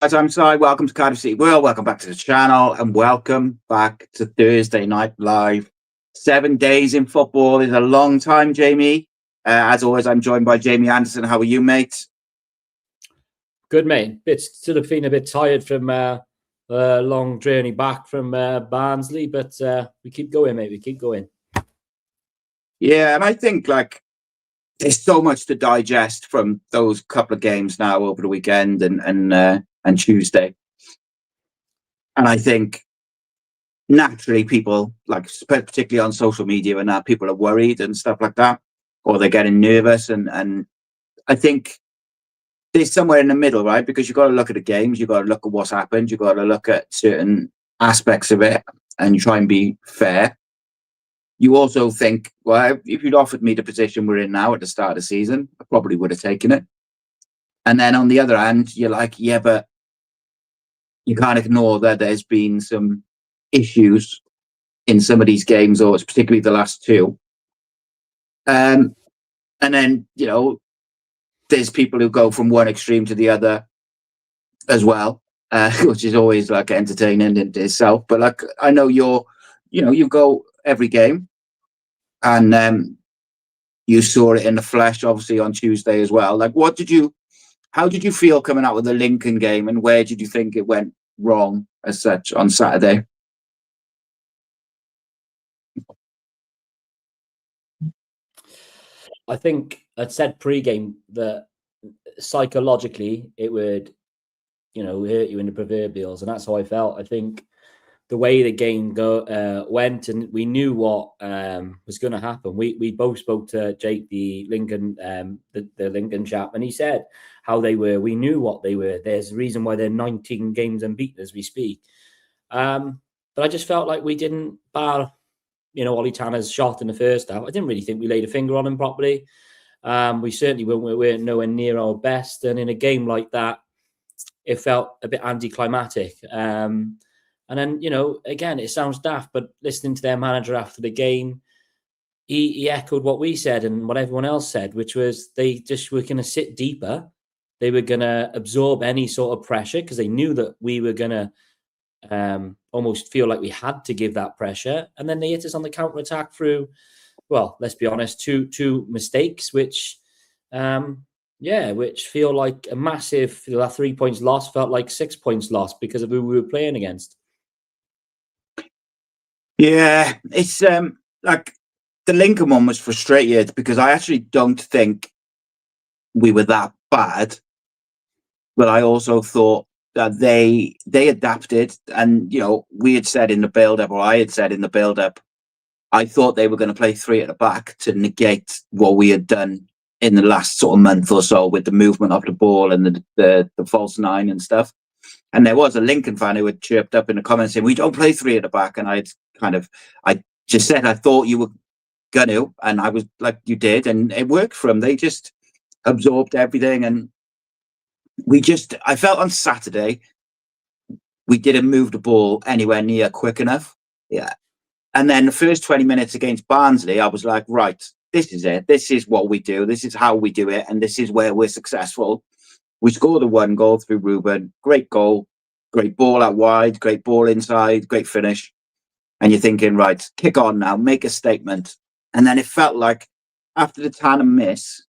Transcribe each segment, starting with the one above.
Guys, I'm Si. Welcome to Cardiff City World. Welcome back to the channel, and welcome back to Thursday Night Live. 7 days in football is a long time, Jamie. As always, I'm joined by Jamie Anderson. How are you, mate? Good, mate. Still feeling a bit tired from a long journey back from Barnsley, but we keep going, mate. We keep going. Yeah, and I think there's so much to digest from those couple of games now over the weekend and Tuesday. And I think naturally people, particularly on social media and that, people are worried and stuff like that, or they're getting nervous. And I think there's somewhere in the middle, right? Because you've got to look at the games, you've got to look at what's happened, you've got to look at certain aspects of it and try and be fair. You also think, well, if you'd offered me the position we're in now at the start of the season, I probably would have taken it. And then on the other hand, you're like, yeah, but you can't ignore that there's been some issues in some of these games, or particularly the last two. And then, there's people who go from one extreme to the other as well, which is always entertaining in itself. But I know you go every game, and you saw it in the flesh, obviously, on Tuesday as well. How did you feel coming out with the Lincoln game, and where did you think it went wrong as such on Saturday? I think I'd said pre-game that psychologically it would, hurt you in the proverbials, and that's how I felt. I think the way the game went, and we knew what was going to happen. We both spoke to Jake, the Lincoln, the Lincoln chap, and he said how they were. We knew what they were. There's a reason why they're 19 games unbeaten as we speak. But I just felt like we didn't bar, Ollie Tanner's shot in the first half. I didn't really think we laid a finger on him properly. We certainly weren't nowhere near our best. And in a game like that, it felt a bit anticlimactic. And then, again, it sounds daft, but listening to their manager after the game, he echoed what we said and what everyone else said, which was they just were going to sit deeper. They were going to absorb any sort of pressure because they knew that we were going to almost feel like we had to give that pressure. And then they hit us on the counter-attack through, well, let's be honest, two mistakes, which feel like a massive, that 3 points lost felt like 6 points lost because of who we were playing against. Yeah, it's the Lincoln one was frustrated because I actually don't think we were that bad, but I also thought that they adapted, and we had said in the build-up, or I had said in the build-up, I thought they were going to play three at the back to negate what we had done in the last sort of month or so with the movement of the ball and the false nine and stuff. And there was a Lincoln fan who had chirped up in the comments saying, we don't play three at the back. And I just said, I thought you were going to, and I was like, you did. And it worked for them. They just absorbed everything. And I felt on Saturday, we didn't move the ball anywhere near quick enough. Yeah. And then the first 20 minutes against Barnsley, I was like, right, this is it. This is what we do. This is how we do it. And this is where we're successful. We scored the one goal through Ruben. Great goal. Great ball out wide. Great ball inside. Great finish. And you're thinking, right, kick on now. Make a statement. And then it felt like after the Tanner miss,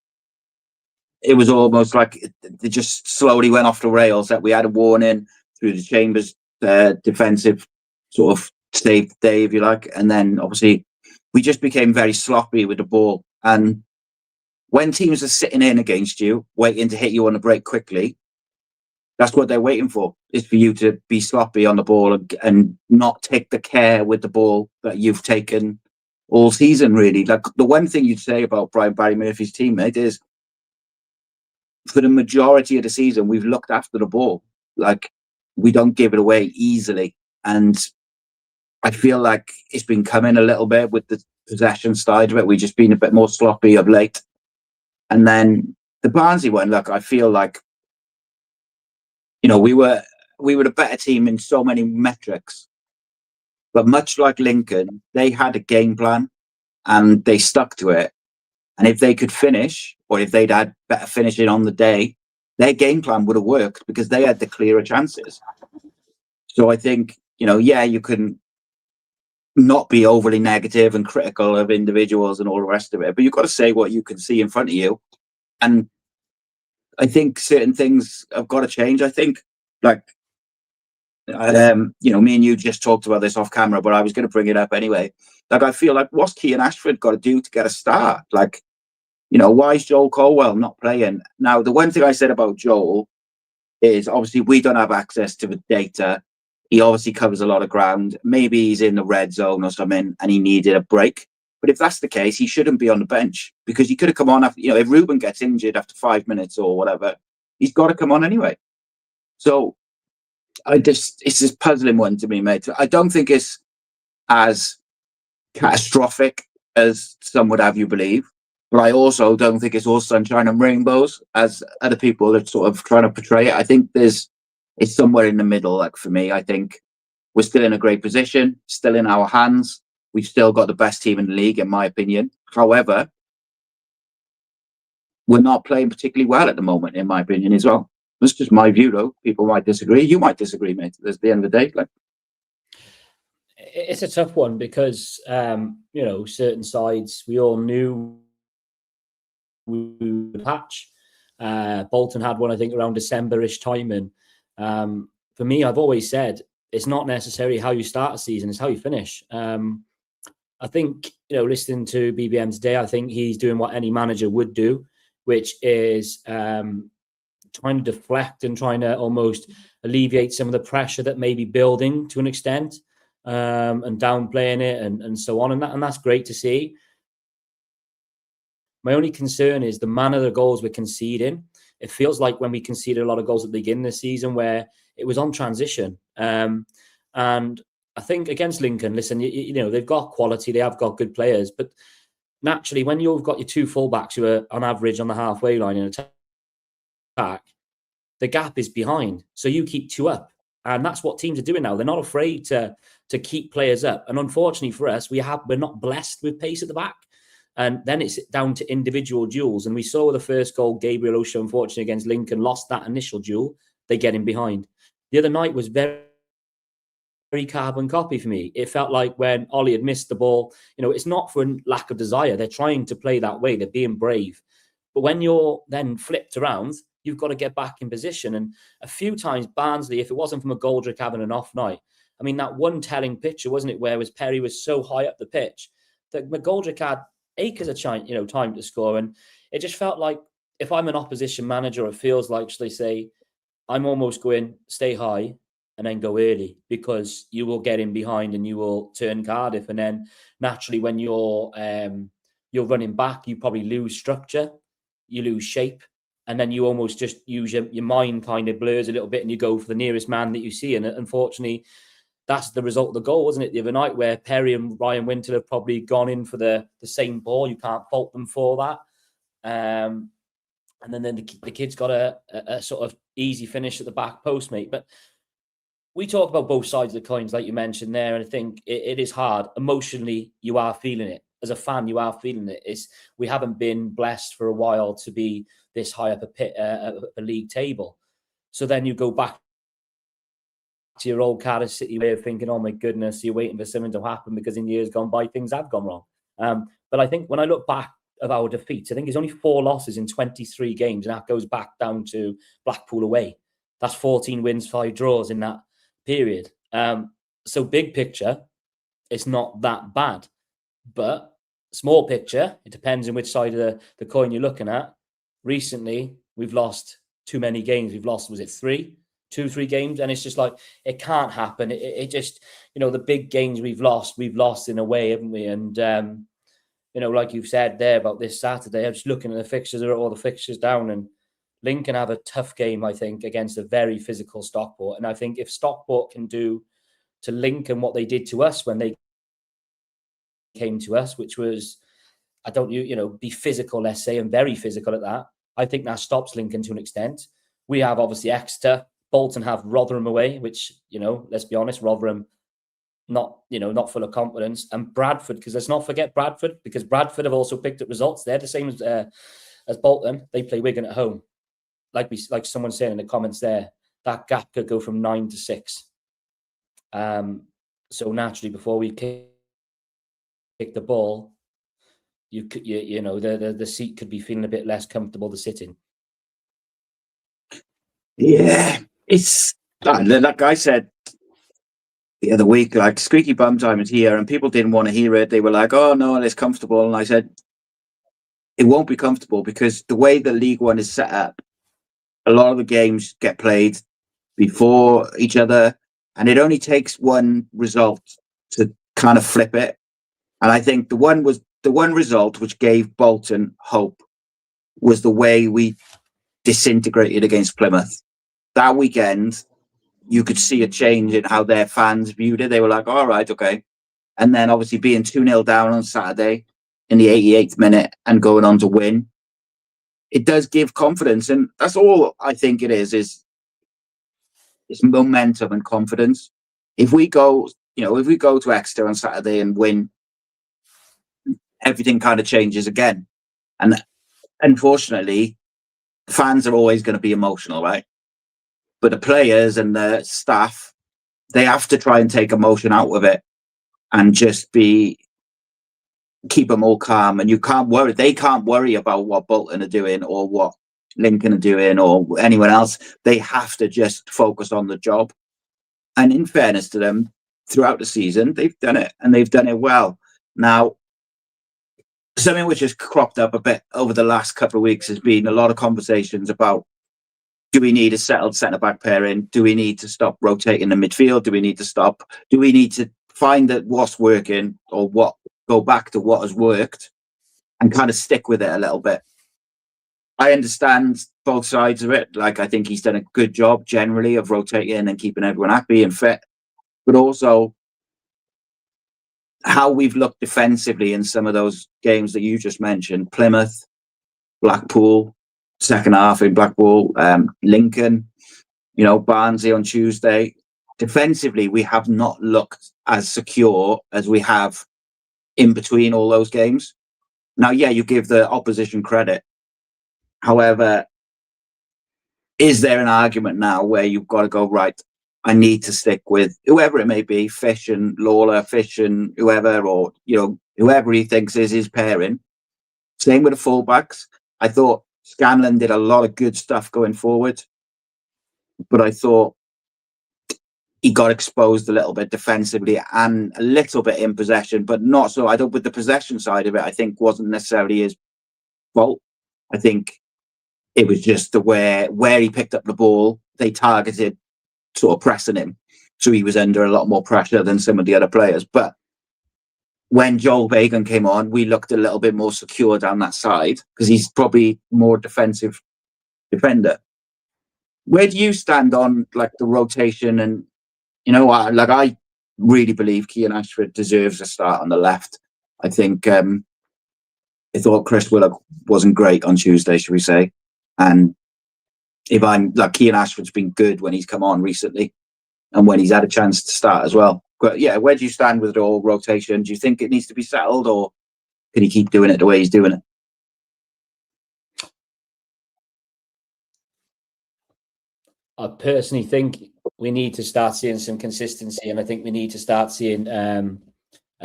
it was almost like it just slowly went off the rails, that we had a warning through the Chambers defensive sort of save day, if you like. And then obviously we just became very sloppy with the ball. And when teams are sitting in against you, waiting to hit you on the break quickly, that's what they're waiting for, is for you to be sloppy on the ball and not take the care with the ball that you've taken all season, really. Like, the one thing you'd say about Barry Murphy's teammate is, for the majority of the season, we've looked after the ball. Like, we don't give it away easily. And I feel like it's been coming a little bit with the possession side of it. We've just been a bit more sloppy of late. And then the Barnsley one, I feel like, we were the better team in so many metrics. But much like Lincoln, they had a game plan and they stuck to it. And if they could finish, or if they'd had better finishing on the day, their game plan would have worked because they had the clearer chances. So I think, yeah, you can not be overly negative and critical of individuals and all the rest of it, but you've got to say what you can see in front of you. And I think certain things have got to change. I think, like, me and you just talked about this off camera, but I was going to bring it up anyway. Like, I feel like, what's Kean Ashford got to do to get a start? Like, why is Joel Colwell not playing? Now, the one thing I said about Joel is obviously we don't have access to the data. He obviously covers a lot of ground. Maybe he's in the red zone or something and he needed a break. But if that's the case, he shouldn't be on the bench because he could have come on after, if Ruben gets injured after 5 minutes or whatever, he's got to come on anyway. So it's this puzzling one to me, mate. I don't think it's as catastrophic as some would have you believe. But I also don't think it's all sunshine and rainbows as other people are sort of trying to portray it. I think it's somewhere in the middle. Like for me, I think we're still in a great position, still in our hands. We've still got the best team in the league, in my opinion. However, we're not playing particularly well at the moment, in my opinion, as well. That's just my view, though. People might disagree. You might disagree, mate. At the end of the day, it's a tough one because certain sides we all knew we would patch. Bolton had one, I think, around December-ish time, and for me, I've always said it's not necessarily how you start a season; it's how you finish. I think listening to BBM today, I think he's doing what any manager would do, which is trying to deflect and trying to almost alleviate some of the pressure that may be building to an extent, and downplaying it and so on, and that's great to see. My only concern is the manner of the goals we're conceding. It feels like when we conceded a lot of goals at the beginning of the season where it was on transition. And I think against Lincoln, listen, they've got quality, they have got good players, but naturally when you've got your two fullbacks who are on average on the halfway line in attack, the gap is behind. So you keep two up. And that's what teams are doing now. They're not afraid to keep players up. And unfortunately for us, we're not blessed with pace at the back. And then it's down to individual duels. And we saw the first goal, Gabriel Osho, unfortunately, against Lincoln, lost that initial duel. They get him behind. The other night was very carbon copy for me. It felt like when Ollie had missed the ball, it's not for lack of desire. They're trying to play that way. They're being brave. But when you're then flipped around, you've got to get back in position. And a few times, Barnsley, if it wasn't from McGoldrick having an off night, I mean, that one telling picture, wasn't it, where Perry was so high up the pitch that McGoldrick had acres of time to score. And it just felt like if I'm an opposition manager, it feels like, should I say, I'm almost going, stay high and then go early because you will get in behind and you will turn Cardiff. And then naturally when you're running back, you probably lose structure, you lose shape. And then you almost just use your mind kind of blurs a little bit and you go for the nearest man that you see. And unfortunately, that's the result of the goal, wasn't it, the other night, where Perry and Ryan Winter have probably gone in for the same ball. You can't fault them for that. And then the kid's got a sort of easy finish at the back post, mate. But we talk about both sides of the coins, like you mentioned there, and I think it is hard. Emotionally, you are feeling it. As a fan, you are feeling it. We haven't been blessed for a while to be this high up a league table. So then you go back to your old Cardiff City way of thinking, oh my goodness, you're waiting for something to happen because in years gone by, things have gone wrong. But I think when I look back of our defeats, I think there's only 4 losses in 23 games, and that goes back down to Blackpool away. That's 14 wins, 5 draws in that period. So big picture, it's not that bad. But small picture, it depends on which side of the coin you're looking at. Recently, we've lost too many games. We've lost, was it 3 games? And it's just like, it can't happen. It just, the big games we've lost in a way, haven't we? And, like you've said there about this Saturday, I'm just looking at the fixtures, all the fixtures down, and Lincoln have a tough game, I think, against a very physical Stockport. And I think if Stockport can do to Lincoln what they did to us when they came to us, which was, be physical, let's say, and very physical at that, I think that stops Lincoln to an extent. We have obviously Exeter. Bolton have Rotherham away, which, let's be honest, Rotherham not full of confidence. And Bradford, because let's not forget Bradford, because Bradford have also picked up results. They're the same as Bolton. They play Wigan at home. like someone saying in the comments there, that gap could go from 9 to 6. So naturally, before we kick the ball, you know, the seat could be feeling a bit less comfortable to sit in. Yeah, it's like I said the other week, like squeaky bum time is here, and people didn't want to hear it. They were like, "Oh no, it's comfortable," and I said, "It won't be comfortable because the way the League One is set up, a lot of the games get played before each other, and it only takes one result to kind of flip it. And I think the one result which gave Bolton hope was the way we disintegrated against Plymouth. That weekend, you could see a change in how their fans viewed it. They were like, all right, okay. And then obviously being 2-0 down on Saturday in the 88th minute and going on to win, it does give confidence. And that's all I think it is it's momentum and confidence. If we go to Exeter on Saturday and win, everything kind of changes again. And unfortunately, fans are always going to be emotional, right? But the players and the staff, they have to try and take emotion out of it and just keep them all calm. And you can't worry. They can't worry about what Bolton are doing or what Lincoln are doing or anyone else. They have to just focus on the job. And in fairness to them, throughout the season, they've done it and they've done it well. Now, something which has cropped up a bit over the last couple of weeks has been a lot of conversations about, do we need a settled centre-back pairing? Do we need to stop rotating the midfield? Do we need to find that what's working or go back to what has worked and kind of stick with it a little bit? I understand both sides of it. Like, I think he's done a good job generally of rotating and keeping everyone happy and fit, but also how we've looked defensively in some of those games that you just mentioned, Plymouth, Blackpool, second half in Blackpool, Lincoln, Barnsley on Tuesday. Defensively, we have not looked as secure as we have in between all those games. Now, yeah, you give the opposition credit. However, is there an argument now where you've got to go, right, I need to stick with whoever it may be, Fish and Lawler, Fish and whoever, or, whoever he thinks is his pairing. Same with the fullbacks. I thought Scanlon did a lot of good stuff going forward, but I thought he got exposed a little bit defensively and a little bit in possession, but not so. I don't, with the possession side of it, I think wasn't necessarily his fault. I think it was just the where he picked up the ball, they targeted sort of pressing him. So he was under a lot more pressure than some of the other players. But when Joel Bagan came on, we looked a little bit more secure down that side because he's probably more defensive defender. Where do you stand on like the rotation? And I really believe Kean Ashford deserves a start on the left. I think I thought Chris Willock wasn't great on Tuesday, should we say? And if I'm like, Kean Ashford's been good when he's come on recently and when he's had a chance to start as well. But yeah, where do you stand with it all, rotation? Do you think it needs to be settled, or can he keep doing it the way he's doing it? I personally think we need to start seeing some consistency, and I think we need to start seeing a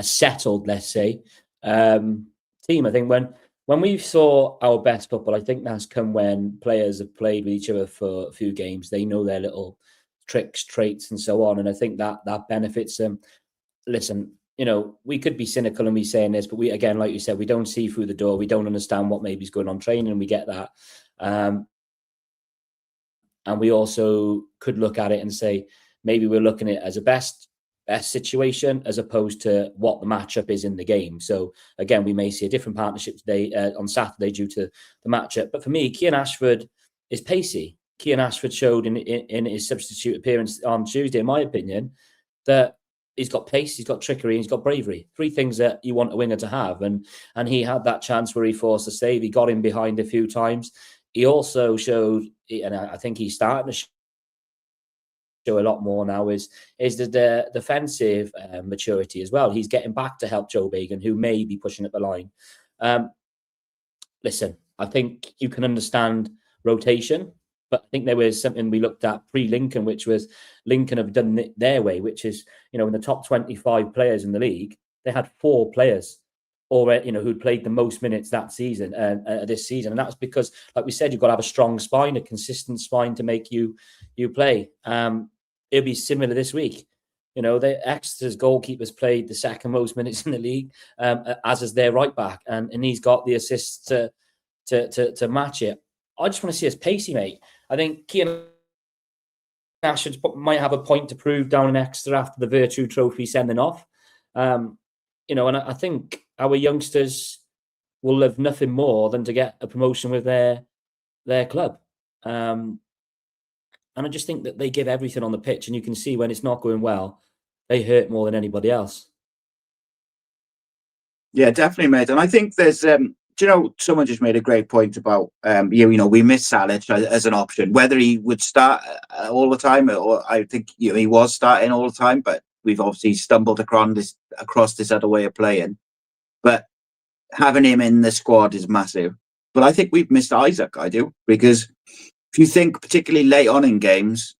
settled, let's say, team. I think when we saw our best football, I think that's come when players have played with each other for a few games. They know their little tricks, traits, and so on. And I think that benefits them. Listen, we could be cynical and be saying this, but we, again, like you said, we don't see through the door. We don't understand what maybe is going on training, and we get that. And we also could look at it and say, maybe we're looking at it as a best situation as opposed to what the matchup is in the game. So again, we may see a different partnership today on Saturday due to the matchup. But for me, Kean Ashford is pacey. Kean Ashford showed in his substitute appearance on Tuesday, in my opinion, that he's got pace, he's got trickery, and he's got bravery. 3 things that you want a winger to have. And he had that chance where he forced a save. He got in behind a few times. He also showed, and I think he's starting to show a lot more now, is the defensive maturity as well. He's getting back to help Joe Bagan, who may be pushing at the line. Listen, I think you can understand rotation. But I think there was something we looked at pre-Lincoln, which was Lincoln have done it their way, which is, in the top 25 players in the league, they had 4 players already, who'd played the most minutes that season, this season. And that's because, like we said, you've got to have a strong spine, a consistent spine to make you play. It'll be similar this week. The Exeter's goalkeeper's played the second most minutes in the league, as is their right back, and he's got the assists to match it. I just want to see us pacey, mate. I think Kean Nash might have a point to prove down in Exeter after the Virtue Trophy sending off. And I think our youngsters will love nothing more than to get a promotion with their club. And I just think that they give everything on the pitch, and you can see when it's not going well, they hurt more than anybody else. Yeah, definitely, mate. And I think there's, someone just made a great point about, we miss Salic as an option, whether he would start all the time, or I think he was starting all the time, but we've obviously stumbled across this other way of playing. But having him in the squad is massive. But I think we've missed Isaac, I do, because if you think particularly late on in games,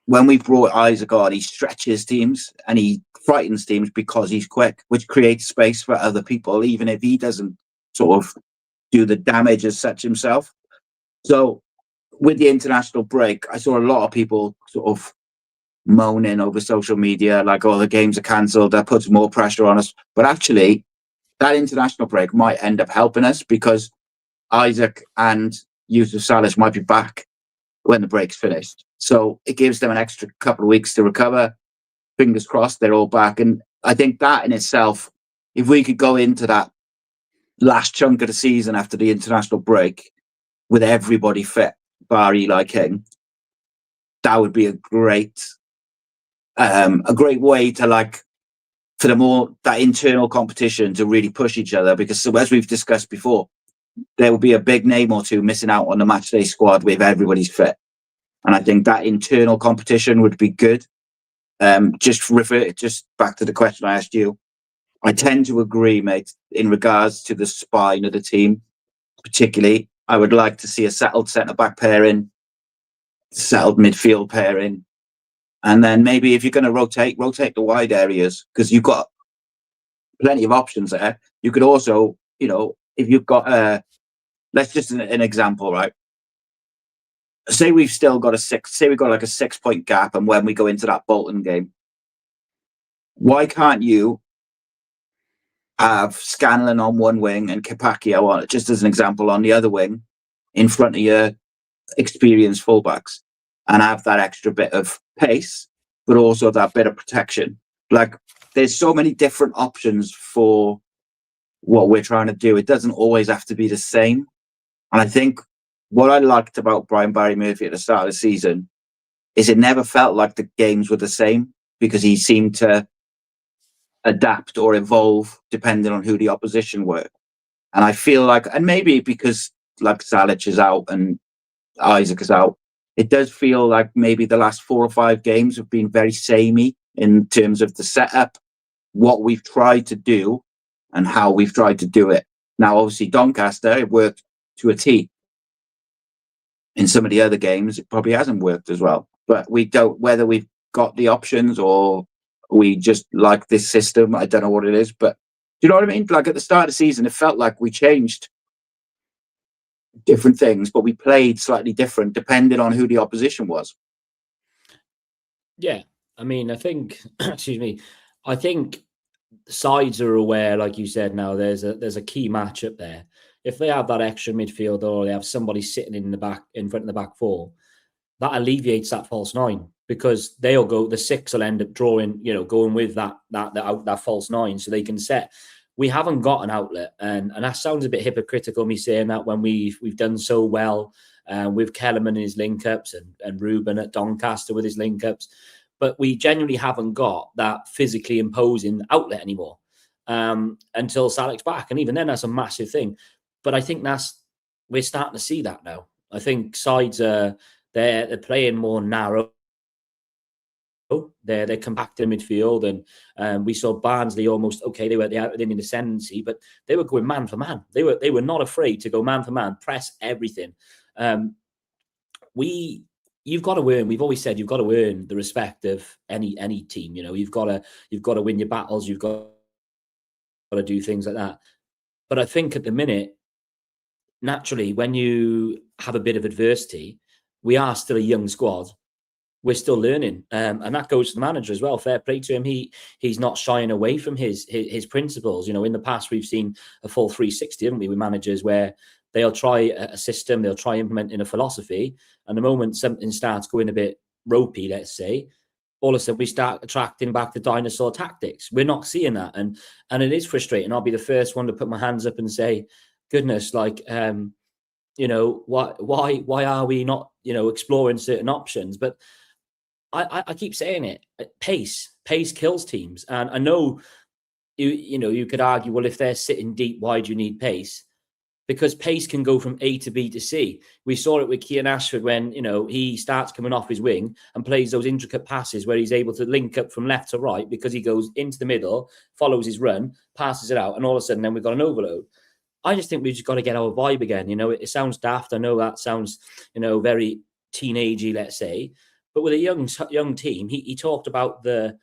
when we brought Isaac on, he stretches teams and he frightens teams because he's quick, which creates space for other people, even if he doesn't sort of do the damage as such himself. So with the international break, I saw a lot of people sort of moaning over social media, like, oh, the games are cancelled, that puts more pressure on us. But actually, that international break might end up helping us, because Isaac and Yusuf Salic might be back when the break's finished. So it gives them an extra couple of weeks to recover. Fingers crossed they're all back. And I think that in itself, if we could go into that last chunk of the season after the international break with everybody fit, bar Eli King, that would be a great way to, for that internal competition to really push each other, because as we've discussed before, there will be a big name or two missing out on the matchday squad if everybody's fit. And I think that internal competition would be good. Just back to the question I asked you, I tend to agree, mate, in regards to the spine of the team. Particularly, I would like to see a settled centre-back pairing, settled midfield pairing, and then maybe if you're going to rotate the wide areas, because you've got plenty of options there. You could also, if you've got, let's just an example, right? Say we've still got a 6-point gap, and when we go into that Bolton game, why can't you have Scanlon on one wing and Capacchio, just as an example, on the other wing, in front of your experienced fullbacks, and have that extra bit of pace, but also that bit of protection? There's so many different options for what we're trying to do. It doesn't always have to be the same. And I think what I liked about Brian Barry Murphy at the start of the season is it never felt like the games were the same, because he seemed to adapt or evolve depending on who the opposition were. And I feel and maybe because Salic is out and Isaac is out, it does feel like maybe the last 4 or 5 games have been very samey in terms of the setup, what we've tried to do and how we've tried to do it. Now, obviously, Doncaster, it worked to a T. In some of the other games, it probably hasn't worked as well. But we don't, whether we've got the options or we just like this system, I don't know what it is. But do you know what I mean? At the start of the season, it felt like we changed different things, but we played slightly different depending on who the opposition was. Yeah. I mean, I think, I think sides are aware, like you said, now there's a key matchup there. If they have that extra midfield, or they have somebody sitting in front of the back 4, that alleviates that false 9, because the 6 will end up drawing, going with that false 9, so they can set. We haven't got an outlet, and that sounds a bit hypocritical, me saying that, when we've done so well with Kellerman in his link-ups and Ruben at Doncaster with his link-ups, but we genuinely haven't got that physically imposing outlet anymore until Salic's back, and even then that's a massive thing. But I think we're starting to see that now. I think sides they're playing more narrow. They're compact in midfield, and we saw Barnsley almost they were in the ascendancy, but they were going man for man. They were not afraid to go man for man, press everything. you've got to earn. We've always said you've got to earn the respect of any team. You know, you've got to win your battles. You've got to do things like that. But I think at the minute, naturally, when you have a bit of adversity, we are still a young squad. We're still learning, and that goes to the manager as well. Fair play to him. He's not shying away from his principles. You know, in the past we've seen a full 360, haven't we, with managers where they'll try a system, they'll try implementing a philosophy, and the moment something starts going a bit ropey, let's say, all of a sudden we start attracting back the dinosaur tactics. We're not seeing that, and it is frustrating. I'll be the first one to put my hands up and say, goodness, like, you know, why are we not, you know, exploring certain options? But I keep saying it. Pace kills teams, and I know you could argue, well, if they're sitting deep, why do you need pace? Because pace can go from A to B to C. We saw it with Kean Ashford when, you know, he starts coming off his wing and plays those intricate passes where he's able to link up from left to right because he goes into the middle, follows his run, passes it out, and all of a sudden then we've got an overload. I just think we've just got to get our vibe again. You know, it sounds daft. I know that sounds, you know, very teenagey, let's say. But with a young team, he talked about the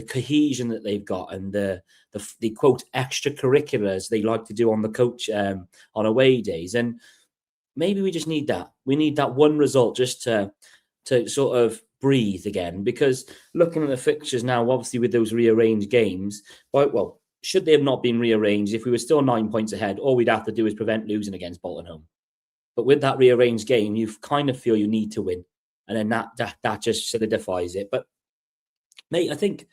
cohesion that they've got and the quote extracurriculars they like to do on the coach on away days. And maybe we just need that. We need that one result just to sort of breathe again. Because looking at the fixtures now, obviously with those rearranged games, well, should they have not been rearranged, if we were still 9 points ahead, all we'd have to do is prevent losing against Bolton home. But with that rearranged game, you kind of feel you need to win. And then that just solidifies it. But, mate, I think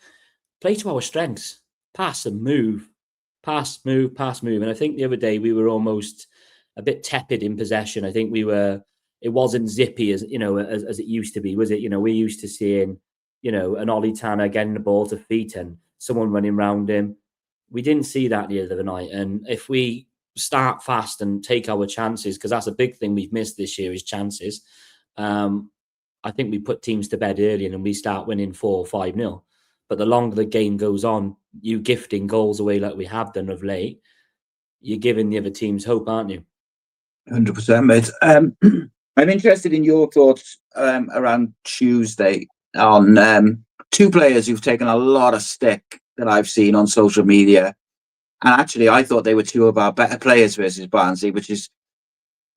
play to our strengths. Pass and move. Pass, move, pass, move. And I think the other day we were almost a bit tepid in possession. I think it wasn't zippy as, you know, as it used to be, was it? You know, we're used to seeing, you know, an Ollie Tanner getting the ball to feet and someone running around him. We didn't see that the other night. And if we start fast and take our chances, because that's a big thing we've missed this year is chances. I think we put teams to bed early and we start winning 4 or 5-0. But the longer the game goes on, you gifting goals away like we have done of late, you're giving the other teams hope, aren't you? 100%, mate. I'm interested in your thoughts around Tuesday on two players who've taken a lot of stick that I've seen on social media. And actually, I thought they were two of our better players versus Barnsley, which is,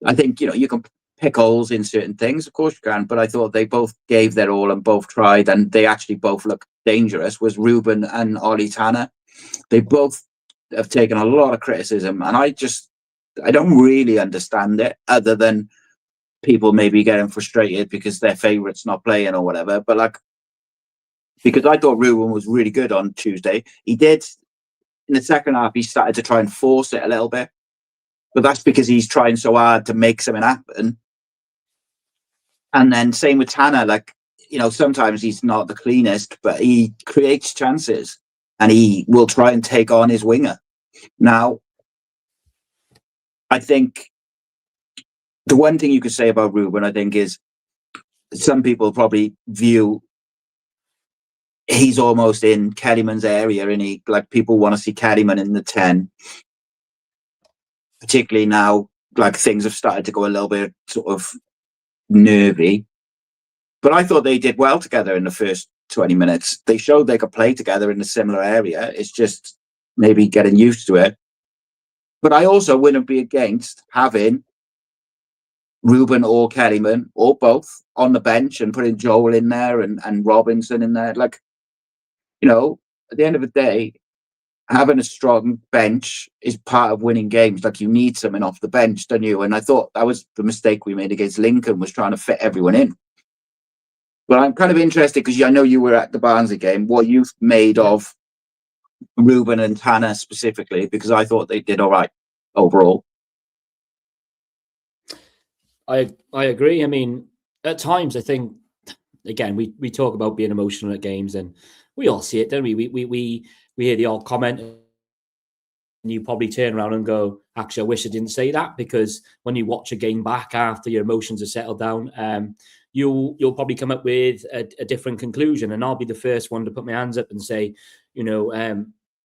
I think, you know, you can pick holes in certain things, of course you can, but I thought they both gave their all and both tried, and they actually both look dangerous, was Ruben and Ollie Tanner. They both have taken a lot of criticism, and I don't really understand it, other than people maybe getting frustrated because their favourite's not playing or whatever. But like, because I thought Ruben was really good on Tuesday. He did, in the second half, he started to try and force it a little bit. But that's because he's trying so hard to make something happen. And then same with Tanner, like, you know, sometimes he's not the cleanest, but he creates chances and he will try and take on his winger. Now, I think the one thing you could say about Ruben, I think, is some people probably view he's almost in Kellyman's area, and he, like, people want to see Kellyman in the 10. Particularly now, like, things have started to go a little bit sort of nervy. But I thought they did well together in the first 20 minutes. They showed they could play together in a similar area. It's just maybe getting used to it. But I also wouldn't be against having Ruben or Kellyman or both on the bench and putting Joel in there and Robinson in there. Like, you know, at the end of the day, having a strong bench is part of winning games. Like, you need something off the bench, don't you? And I thought that was the mistake we made against Lincoln, was trying to fit everyone in. But I'm kind of interested, because I know you were at the Barnsley game, what you've made of Ruben and Tanner specifically, because I thought they did all right overall. I agree. I mean, at times, I think, again, we talk about being emotional at games, and we all see it, don't we? We hear the odd comment, and you probably turn around and go, actually, I wish I didn't say that, because when you watch a game back after your emotions are settled down, you'll probably come up with a different conclusion. And I'll be the first one to put my hands up and say, you know,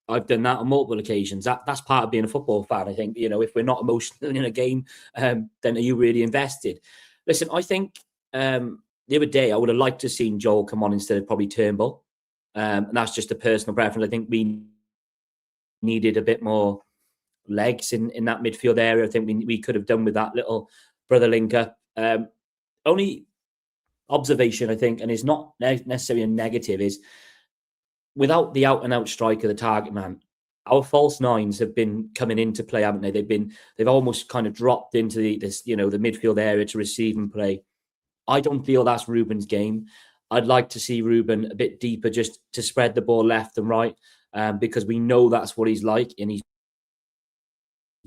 I've done that on multiple occasions. That's part of being a football fan. I think, you know, if we're not emotional in a game, then are you really invested? Listen, I think the other day, I would have liked to have seen Joel come on instead of probably Turnbull. And that's just a personal preference. I think we needed a bit more legs in that midfield area. I think we could have done with that little brother link up. Only observation, I think, and it's not necessarily a negative, is without the out-and-out striker, the target man, our false nines have been coming into play, haven't they? They've almost kind of dropped into the midfield area to receive and play. I don't feel that's Ruben's game. I'd like to see Ruben a bit deeper, just to spread the ball left and right, because we know that's what he's like, and he's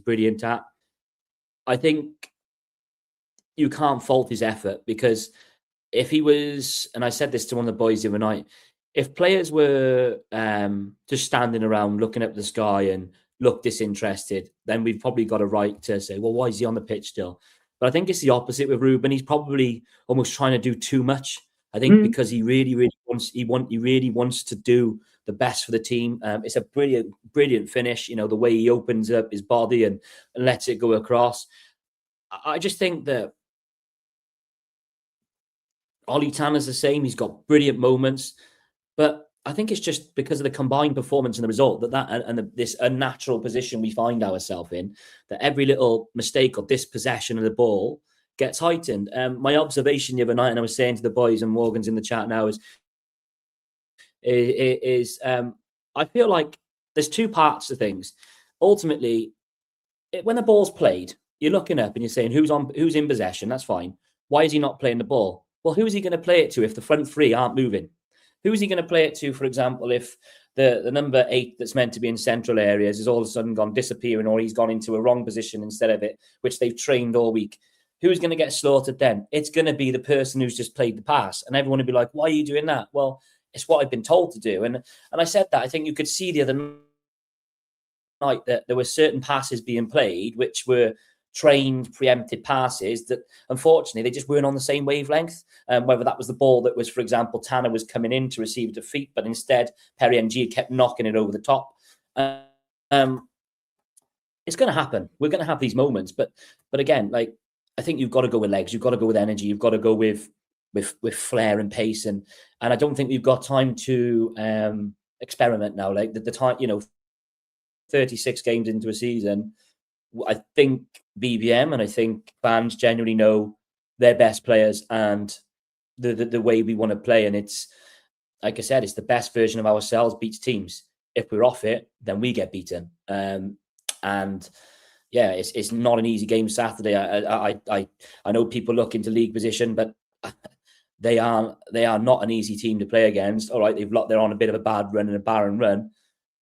brilliant at. I think you can't fault his effort, because if he was, and I said this to one of the boys the other night, if players were just standing around looking up at the sky and look disinterested, then we've probably got a right to say, well, why is he on the pitch still? But I think it's the opposite with Ruben. He's probably almost trying to do too much. I think because he really wants to do the best for the team. It's a brilliant finish. You know, the way he opens up his body and lets it go across. I just think that Ollie Tanner's the same. He's got brilliant moments, but I think it's just because of the combined performance and the result this unnatural position we find ourselves in, that every little mistake or dispossession of the ball gets heightened. My observation the other night, and I was saying to the boys, and Morgan's in the chat now, is I feel like there's two parts to things. Ultimately, when the ball's played, you're looking up and you're saying, who's in possession? That's fine. Why is he not playing the ball? Well, who's he going to play it to if the front three aren't moving? Who's he going to play it to, for example, if the number 8 that's meant to be in central areas is all of a sudden gone disappearing, or he's gone into a wrong position instead of it, which they've trained all week? Who's going to get slaughtered then? It's going to be the person who's just played the pass. And everyone will be like, why are you doing that? Well, it's what I've been told to do. And I said that. I think you could see the other night that there were certain passes being played which were trained, preempted passes that unfortunately they just weren't on the same wavelength. Whether that was the ball that was, for example, Tanner was coming in to receive a defeat, but instead Perry NG kept knocking it over the top. It's going to happen. We're going to have these moments, but again, like, I think you've got to go with legs. You've got to go with energy. You've got to go with flair and pace. And I don't think we've got time to experiment now. Like the time, 36 games into a season, I think BBM and I think fans genuinely know their best players and the way we want to play. And it's, like I said, it's the best version of ourselves beats teams. If we're off it, then we get beaten. And yeah, it's not an easy game Saturday. I know people look into league position, but they are not an easy team to play against. All right, they're on a bit of a bad run and a barren run,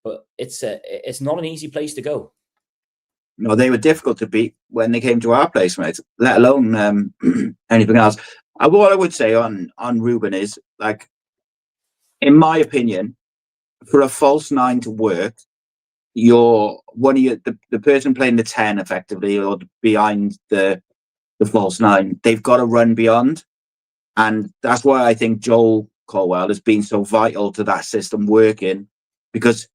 but it's not an easy place to go. No, they were difficult to beat when they came to our place, mate, let alone anything else. What I would say on Ruben is, like, in my opinion, for a false 9 to work, the person playing the 10 effectively, or behind the false 9, they've got to run beyond. And that's why I think Joel Colwell has been so vital to that system working, because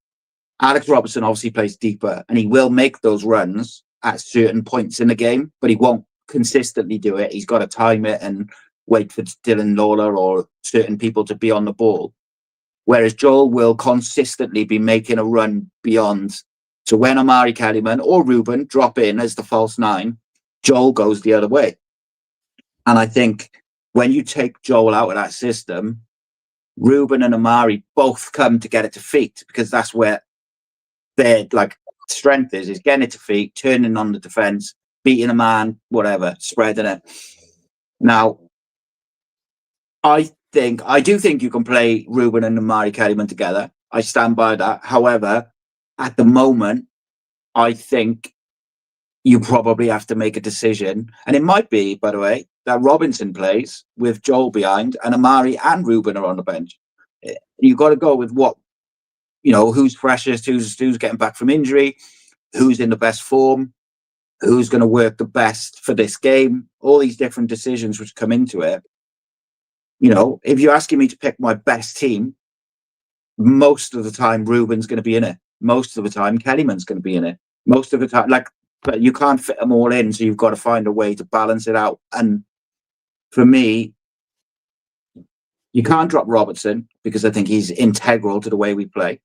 Alex Robertson obviously plays deeper and he will make those runs at certain points in the game, but he won't consistently do it. He's got to time it and wait for Dylan Lawler or certain people to be on the ball. Whereas Joel will consistently be making a run beyond. So when Amari Kellyman or Ruben drop in as the false 9, Joel goes the other way. And I think when you take Joel out of that system, Ruben and Amari both come to get it to feet, because that's where their strength is getting it to feet, turning on the defence, beating a man, whatever, spreading it. Now, I do think you can play Ruben and Amari Kellyman together. I stand by that. However, at the moment, I think you probably have to make a decision. And it might be, by the way, that Robinson plays with Joel behind and Amari and Ruben are on the bench. You've got to go with what, who's freshest, who's getting back from injury, who's in the best form, who's going to work the best for this game. All these different decisions which come into it. If you're asking me to pick my best team, most of the time Ruben's going to be in it. Most of the time Kellyman's going to be in it. Most of the time, but you can't fit them all in, so you've got to find a way to balance it out. And for me, you can't drop Robertson because I think he's integral to the way we play.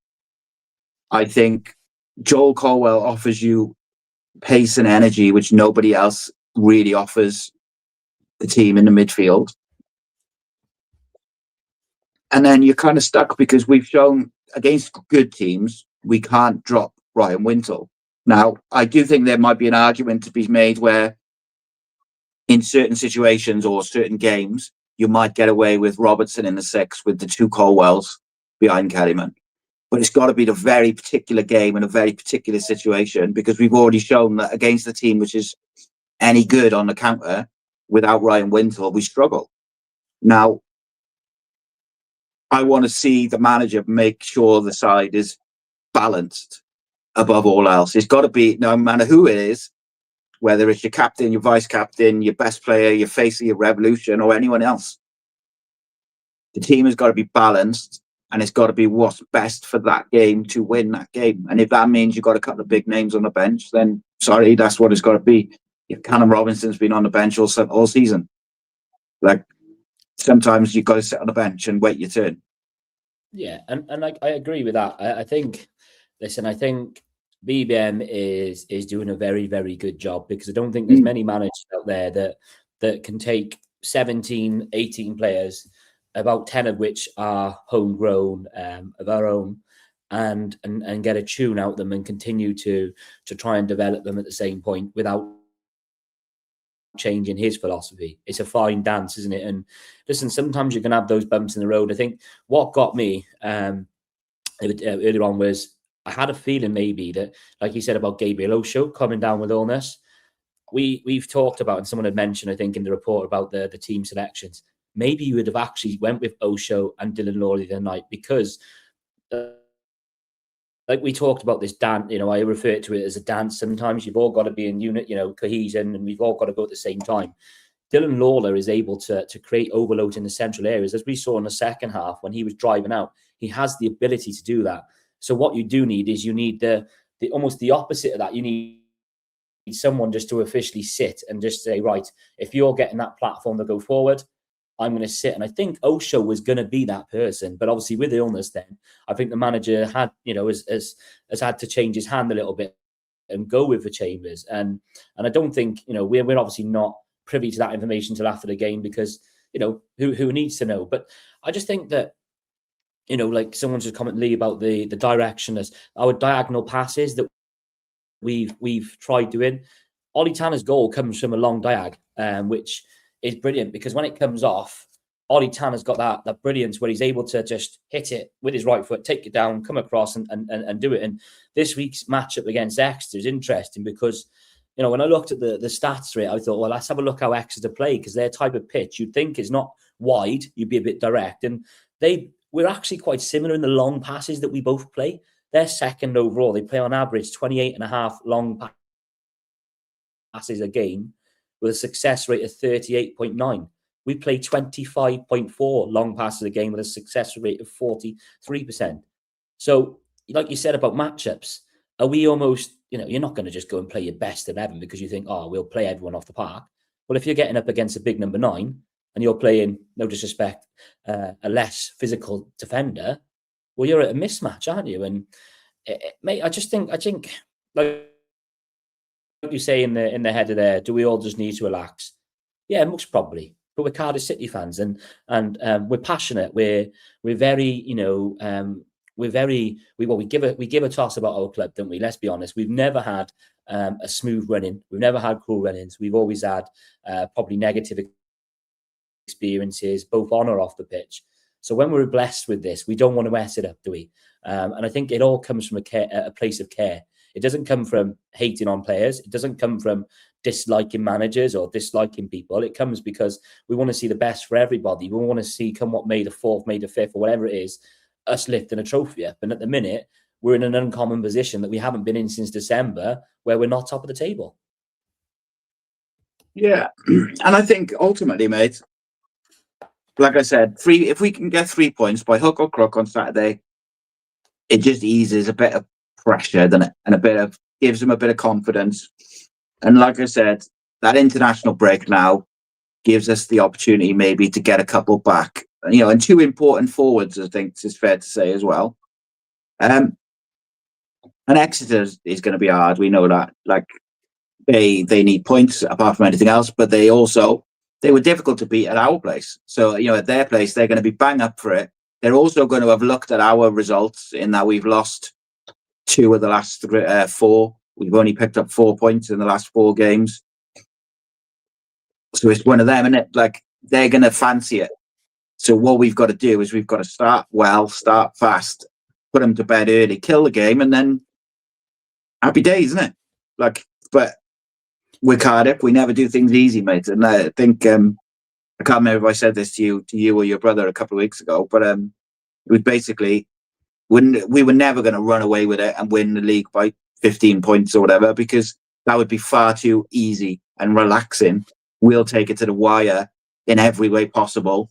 I think Joel Colwell offers you pace and energy, which nobody else really offers the team in the midfield. And then you're kind of stuck because we've shown against good teams, we can't drop Ryan Wintle. Now, I do think there might be an argument to be made where in certain situations or certain games, you might get away with Robertson in the 6 with the 2 Colwells behind Kellyman. But it's got to be the very particular game and a very particular situation, because we've already shown that against a team which is any good on the counter without Ryan Wintle, we struggle. Now, I want to see the manager make sure the side is balanced above all else. It's got to be, no matter who it is, whether it's your captain, your vice captain, your best player, your face of your revolution, or anyone else. The team has got to be balanced, and it's got to be what's best for that game to win that game. And if that means you've got a couple of big names on the bench, then sorry, that's what it's got to be. Callum Robinson's been on the bench all season. Like, sometimes you've got to sit on the bench and wait your turn. Yeah, and I agree with that. I think, listen, I think BBM is doing a very, very good job, because I don't think there's many managers out there that can take 17, 18 players, about 10 of which are homegrown, of our own, and get a tune out of them and continue to try and develop them at the same point without changing his philosophy. It's a fine dance, isn't it? And listen, sometimes you can have those bumps in the road. I think what got me earlier on was I had a feeling maybe that, like you said about Gabriel Osho coming down with illness, we've talked about, and someone had mentioned, I think, in the report about the team selections, maybe you would have actually went with Osho and Dylan Lawley the night, because like we talked about this dance, I refer to it as a dance. Sometimes you've all got to be in unit, cohesion, and we've all got to go at the same time. Dylan Lawler is able to create overloads in the central areas, as we saw in the second half when he was driving out. He has the ability to do that. So what you do need is you need the almost the opposite of that. You need someone just to officially sit and just say, right, if you're getting that platform to go forward, I'm going to sit. And I think Osho was going to be that person. But obviously with illness then, I think the manager had, has had to change his hand a little bit and go with the Chambers. And I don't think, we're obviously not privy to that information till after the game, because, who needs to know? But I just think that, like someone just commented, Lee, about the direction as our diagonal passes that we've tried doing. Ollie Tanner's goal comes from a long diag, which is brilliant, because when it comes off, Ollie Tanner's got that brilliance where he's able to just hit it with his right foot, take it down, come across and do it. And this week's matchup against Exeter is interesting because, when I looked at the stats for it, I thought, well, let's have a look how Exeter play, because their type of pitch, you'd think is not wide, you'd be a bit direct. And we're actually quite similar in the long passes that we both play. They're second overall. They play on average 28.5 long passes a game with a success rate of 38.9. We play 25.4 long passes a game with a success rate of 43%. So, like you said about matchups, are we almost, you're not going to just go and play your best 11 because you think, we'll play everyone off the park. Well, if you're getting up against a big number 9 and you're playing, no disrespect, a less physical defender, well, you're at a mismatch, aren't you? And mate, I think, like you say in the header there, do we all just need to relax? Yeah, most probably. But we're Cardiff City fans, and we're passionate. We're very, we give a toss about our club, don't we? Let's be honest. We've never had a smooth running. We've never had cool run-ins. We've always had probably negative experiences, both on or off the pitch. So when we're blessed with this, we don't want to mess it up, do we? And I think it all comes from a place of care. It doesn't come from hating on players. It doesn't come from disliking managers or disliking people. It comes because we want to see the best for everybody. We want to see, come what may, the 4th, May the 5th, or whatever it is, us lifting a trophy up. And at the minute, we're in an uncommon position that we haven't been in since December, where we're not top of the table. Yeah. And I think ultimately, mate, like I said, if we can get 3 points by hook or crook on Saturday, it just eases a bit of pressure, doesn't it? And gives them a bit of confidence. And like I said, that international break now, gives us the opportunity maybe to get a couple back, and two important forwards, I think it's fair to say as well. And Exeter is going to be hard. We know that. Like they need points apart from anything else, but they were difficult to beat at our place. So at their place, they're going to be bang up for it. They're also going to have looked at our results in that we've lost 2 of the last 4. We've only picked up 4 points in the last 4 games. So it's one of them, isn't it? Like they're going to fancy it. So what we've got to do is we've got to start well, start fast, put them to bed early, kill the game, and then happy days, isn't it? Like, but we're Cardiff. We never do things easy, mate. And I think I can't remember if I said this to you or your brother a couple of weeks ago, but it was basically we were never going to run away with it and win the league by 15 points or whatever, because that would be far too easy and relaxing. We'll take it to the wire in every way possible.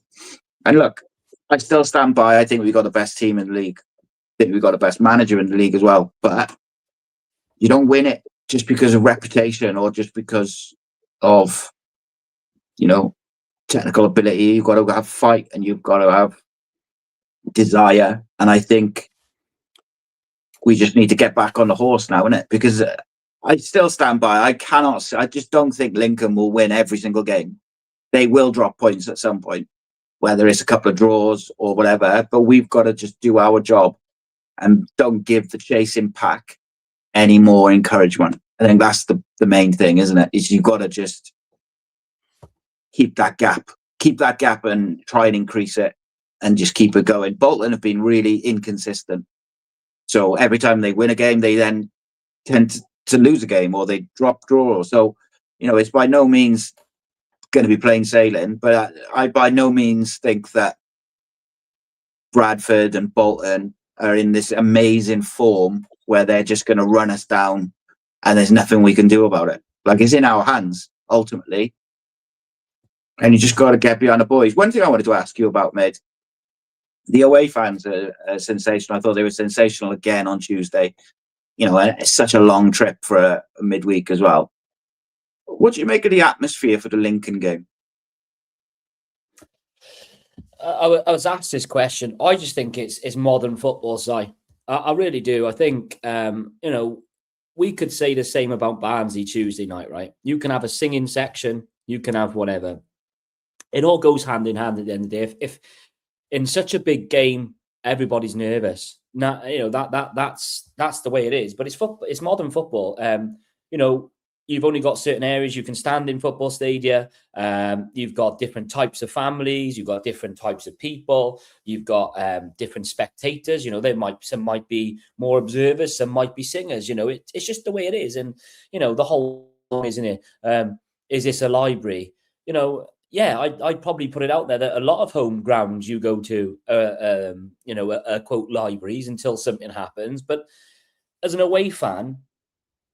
And look, I still stand by. I think we've got the best team in the league. I think we've got the best manager in the league as well. But you don't win it just because of reputation or just because of, technical ability. You've got to have fight and you've got to have desire. And I think we just need to get back on the horse now, innit? Because I still stand by. I just don't think Lincoln will win every single game. They will drop points at some point, whether it's a couple of draws or whatever. But we've got to just do our job and don't give the chasing pack any more encouragement. I think that's the main thing, isn't it? Is you've got to just keep that gap and try and increase it and just keep it going. Bolton have been really inconsistent. So every time they win a game, they then tend to lose a game or they drop draw. So, it's by no means going to be plain sailing, but I by no means think that Bradford and Bolton are in this amazing form where they're just going to run us down and there's nothing we can do about it. Like, it's in our hands, ultimately. And you just got to get behind the boys. One thing I wanted to ask you about, mate, the away fans are sensational. I thought they were sensational again on Tuesday. It's such a long trip for a midweek as well. What do you make of the atmosphere for the Lincoln game? I was asked this question. I just think it's modern football, Si. I really do. I think, we could say the same about Barnsley Tuesday night, right? You can have a singing section. You can have whatever. It all goes hand in hand at the end of the day. If in such a big game, everybody's nervous. Now, that's the way it is. But it's football. It's modern football. You've only got certain areas you can stand in football stadia. You've got different types of families. You've got different types of people. You've got different spectators. Some might be more observers. Some might be singers. It's just the way it is. And the whole thing, isn't it? Is this a library? Yeah, I'd probably put it out there that a lot of home grounds you go to, quote, libraries until something happens. But as an away fan,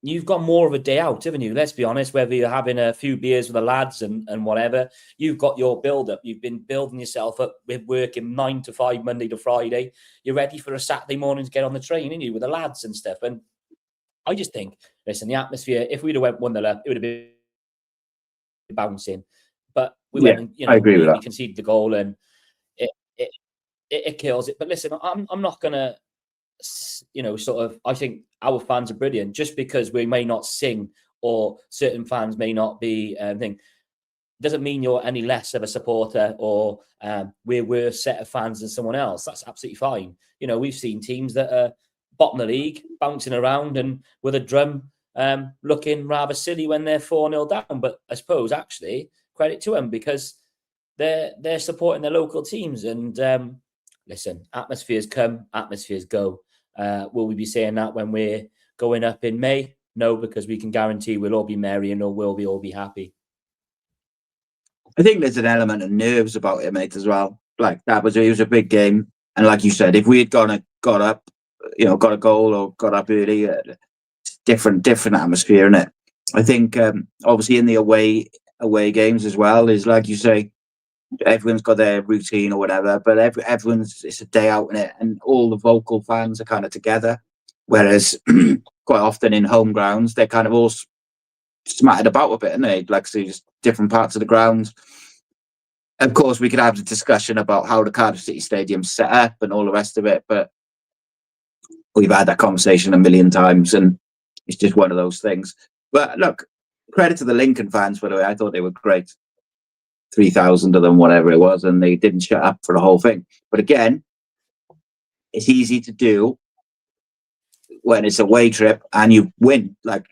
you've got more of a day out, haven't you? Let's be honest, whether you're having a few beers with the lads and whatever, you've got your build-up. You've been building yourself up with working 9 to 5, Monday to Friday. You're ready for a Saturday morning to get on the train, aren't you, with the lads and stuff. And I just think, listen, the atmosphere, if we'd have went 1-0 up, it would have been bouncing. But we went and, I agree with that. We conceded the goal and it kills it. But listen, I'm not going to, I think our fans are brilliant. Just because we may not sing or certain fans may not be doesn't mean you're any less of a supporter or we're worse set of fans than someone else. That's absolutely fine. We've seen teams that are bottom of the league bouncing around and with a drum looking rather silly when they're 4-0 down. But I suppose actually credit to them because they're supporting their local teams. And listen, atmospheres come, atmospheres go. Will we be saying that when we're going up in May? No, because we can guarantee we'll all be merry and we'll all be happy. I think there's an element of nerves about it, mate, as well. Like it was a big game, and like you said, if we had got up, got a goal or got up early, it's different atmosphere, isn't it? I think obviously in the away games as well is like you say, everyone's got their routine or whatever, but it's a day out in it, and all the vocal fans are kind of together. Whereas quite often in home grounds, they're kind of all smattered about a bit, aren't they? Like, so just different parts of the ground. Of course, we could have the discussion about how the Cardiff City Stadium's set up and all the rest of it, but we've had that conversation a million times, and it's just one of those things. But look, credit to the Lincoln fans, by the way. I thought they were great. 3,000 of them, whatever it was, and they didn't shut up for the whole thing. But again, it's easy to do when it's a away trip and you win. Like,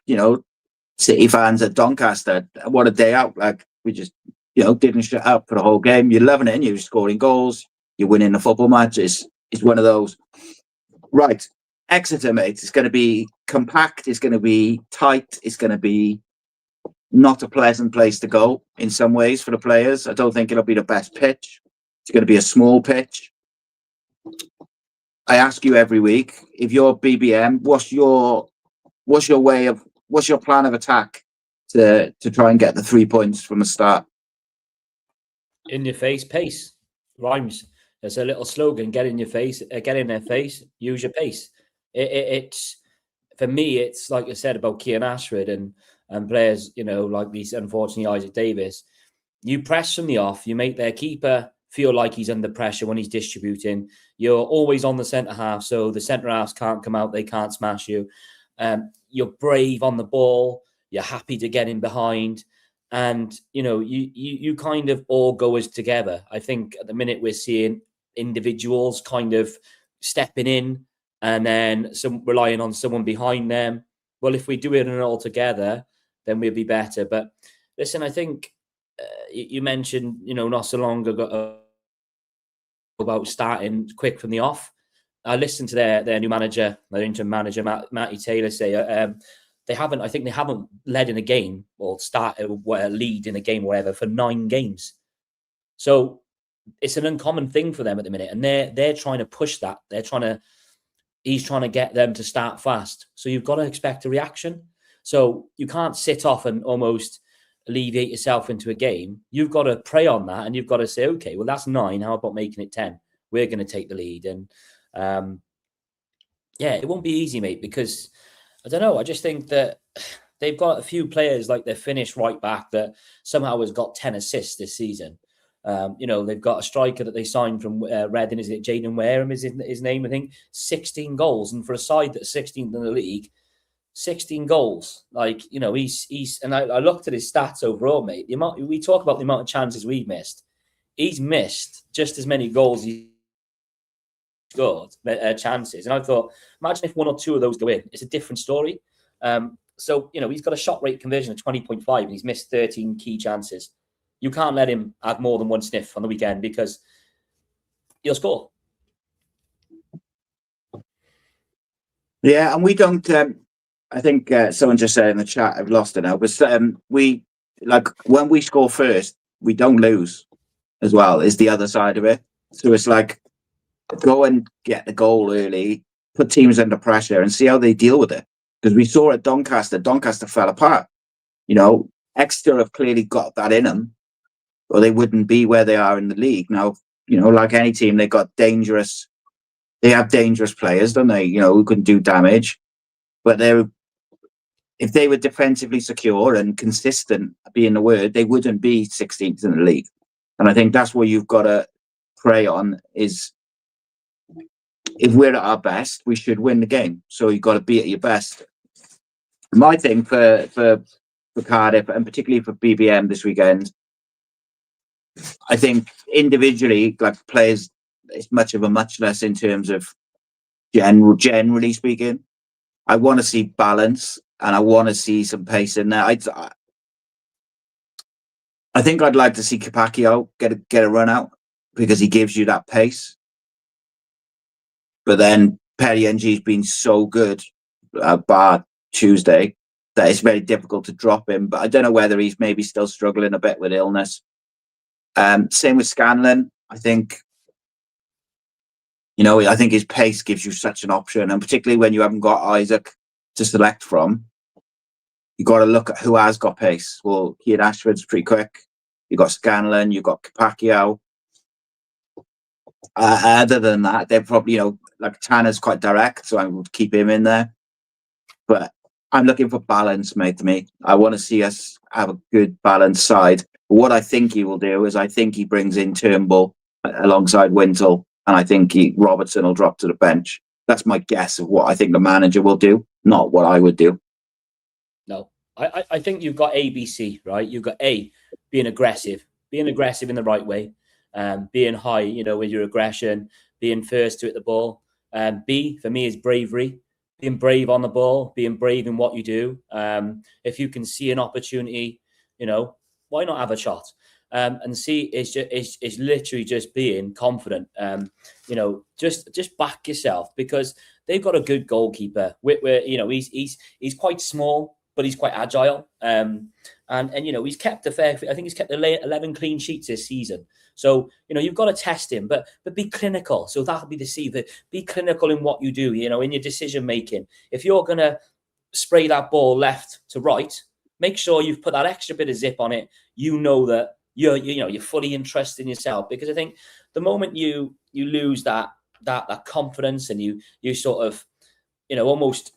City fans at Doncaster, what a day out. Like, we just, didn't shut up for the whole game. You're loving it, and you're scoring goals. You're winning the football match. It's one of those. Right. Exeter, mate. It's going to be compact. It's going to be tight. It's going to be not a pleasant place to go in some ways for the players. I don't think it'll be the best pitch. It's going to be a small pitch. I ask you every week, if you're BBM, what's your plan of attack to try and get the 3 points from the start? In your face, pace. Rhymes. There's a little slogan: get in your face, get in their face, use your pace. It's for me, it's like I said about Kean Ashford and players, like these, unfortunately, Isaac Davis. You press from the off, you make their keeper feel like he's under pressure when he's distributing. You're always on the centre half, so the centre halves can't come out, they can't smash you. You're brave on the ball, you're happy to get in behind, and you kind of all go as together. I think at the minute we're seeing individuals kind of stepping in and then some relying on someone behind them. Well, if we do it all together, then we'll be better. But listen, I think you mentioned, not so long ago about starting quick from the off. I listened to their new manager, their interim manager, Matty Taylor, say they haven't led in a game or started a lead in a game or whatever for 9 games. So it's an uncommon thing for them at the minute, and they're trying to push that. He's trying to get them to start fast. So you've got to expect a reaction. So you can't sit off and almost alleviate yourself into a game. You've got to prey on that, and you've got to say, okay, well, that's 9. How about making it 10? We're going to take the lead. And it won't be easy, mate, because I don't know. I just think that they've got a few players like their Finnish right back that somehow has got 10 assists this season. They've got a striker that they signed from Reading. Is it Jaden Wareham is his name? I think 16 goals. And for a side that's 16th in the league, 16 goals. Like, he's and I looked at his stats overall, mate. We talk about the amount of chances we've missed. He's missed just as many goals he scored, chances. And I thought, imagine if 1 or 2 of those go in. It's a different story. So, he's got a shot rate conversion of 20.5 and he's missed 13 key chances. You can't let him have more than 1 sniff on the weekend because he'll score. Yeah, and we don't... I think someone just said in the chat, I've lost it now, but when we score first, we don't lose as well, is the other side of it. So it's like, go and get the goal early, put teams under pressure and see how they deal with it. Because we saw at Doncaster fell apart. Exeter have clearly got that in them, or they wouldn't be where they are in the league. Now, like any team, they have dangerous players, don't they? Who can do damage. But if they were defensively secure and consistent, being the word, they wouldn't be 16th in the league. And I think that's what you've got to prey on is, if we're at our best, we should win the game. So you've got to be at your best. My thing for Cardiff, and particularly for BBM this weekend, I think individually, like players, it's much of a muchness in terms of generally speaking. I want to see balance and I want to see some pace in there. I think I'd like to see Capaccio get a run out because he gives you that pace. But then Perry NG's been so good, bar Tuesday, that it's very difficult to drop him. But I don't know whether he's maybe still struggling a bit with illness. Same with Scanlon. I think his pace gives you such an option, and particularly when you haven't got Isaac to select from, you got to look at who has got pace. Well, Kean Ashford's pretty quick. You got Scanlon, you got Capaccio. Other than that, they're probably like Tanner's quite direct, so I would keep him in there. But I'm looking for balance, mate. To me, I want to see us have a good balanced side. What I think he will do is I think he brings in Turnbull alongside Wintle, and I think Robertson will drop to the bench. That's my guess of what I think the manager will do, not what I would do. No, I think you've got ABC, right? You've got A, being aggressive in the right way, being high, with your aggression, being first to hit the ball. B, for me, is bravery, being brave on the ball, being brave in what you do. If you can see an opportunity, why not have a shot? And C is literally just being confident. Just back yourself, because they've got a good goalkeeper. He's quite small, but he's quite agile. And he's kept I think he's kept 11 clean sheets this season. So, you've got to test him, but be clinical. So that'll be the C. Be clinical in what you do, in your decision making. If you're going to spray that ball left to right, make sure you've put that extra bit of zip on it. That you're fully interested in yourself, because I think the moment you lose that confidence and you sort of, almost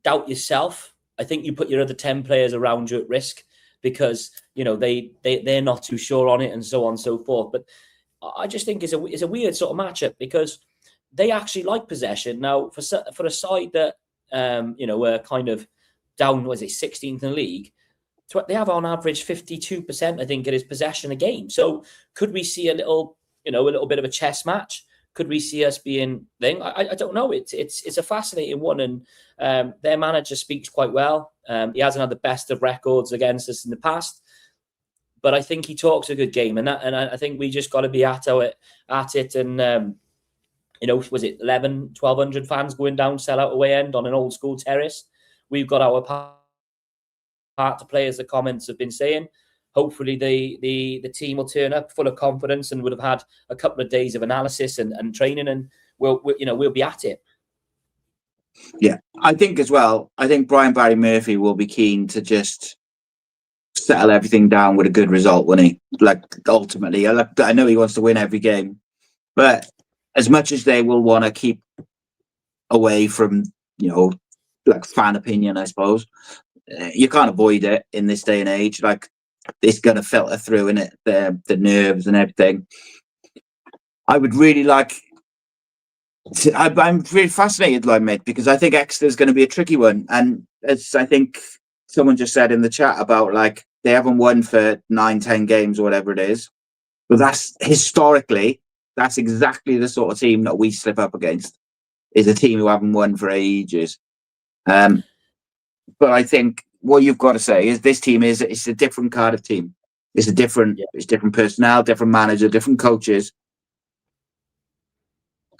doubt yourself, I think you put your other 10 players around you at risk, because they're not too sure on it, and so on and so forth. But I just think it's a weird sort of matchup, because they actually like possession. Now, for a side that were kind of down, 16th in the league, they have on average 52%, I think, it is possession a game. So could we see a little bit of a chess match? Could we see us being thing? I don't know. It's a fascinating one, and their manager speaks quite well. He hasn't had the best of records against us in the past, but I think he talks a good game, and I think we just got to be at it. And was it 1,200 fans going down sell-out away end on an old school terrace? We've got our part to play, as the comments have been saying. Hopefully the team will turn up full of confidence and would have had a couple of days of analysis and training, and we'll be at it. Yeah, I think as well. I think Brian Barry Murphy will be keen to just settle everything down with a good result, won't he? Like, ultimately, I know he wants to win every game, but as much as they will want to keep away from, like, fan opinion, I suppose, you can't avoid it in this day and age. Like, it's going to filter through, in it, the nerves and everything. I would really like. I'm really fascinated, like, mate, because I think Exeter's going to be a tricky one, and as I think someone just said in the chat about, like, they haven't won for 9-10 games or whatever it is, but that's historically, that's exactly the sort of team that we slip up against, is a team who haven't won for ages. But I think what you've got to say is this team it's a different Cardiff team. It's it's different personnel, different manager, different coaches.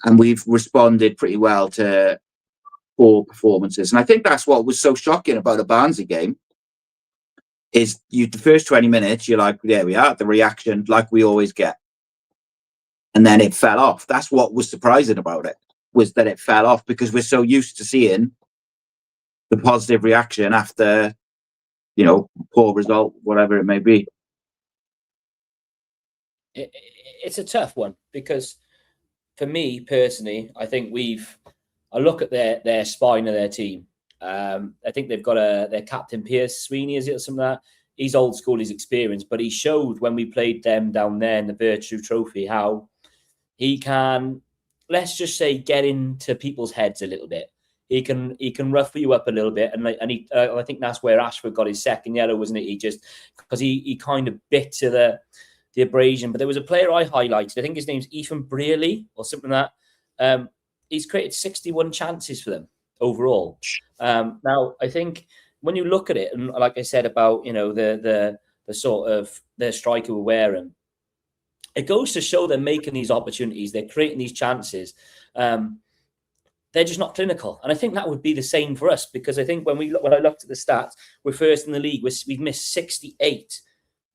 And we've responded pretty well to all performances. And I think that's what was so shocking about the Barnsley game, is the first 20 minutes, you're like, there we are, the reaction, like we always get. And then it fell off. That's what was surprising about it, was that it fell off, because we're so used to seeing the positive reaction after, poor result, whatever it may be. It's a tough one, because for me personally, I think I look at their spine of their team. I think they've got their captain, Pierce Sweeney, is it, or something like that? He's old school, he's experienced, but he showed when we played them down there in the Virtue Trophy how he can, let's just say, get into people's heads a little bit. He can ruffle you up a little bit, and I think that's where Ashford got his second yellow, wasn't it? He just, because he kind of bit to the abrasion. But there was a player I highlighted. I think his name's Ethan Brearley or something like that. He's created 61 chances for them overall. Now, I think when you look at it, and like I said about the sort of the striker we're wearing, it goes to show they're making these opportunities, they're creating these chances. They're just not clinical, and I think that would be the same for us, because I think when I looked at the stats, we're first in the league. We've missed 68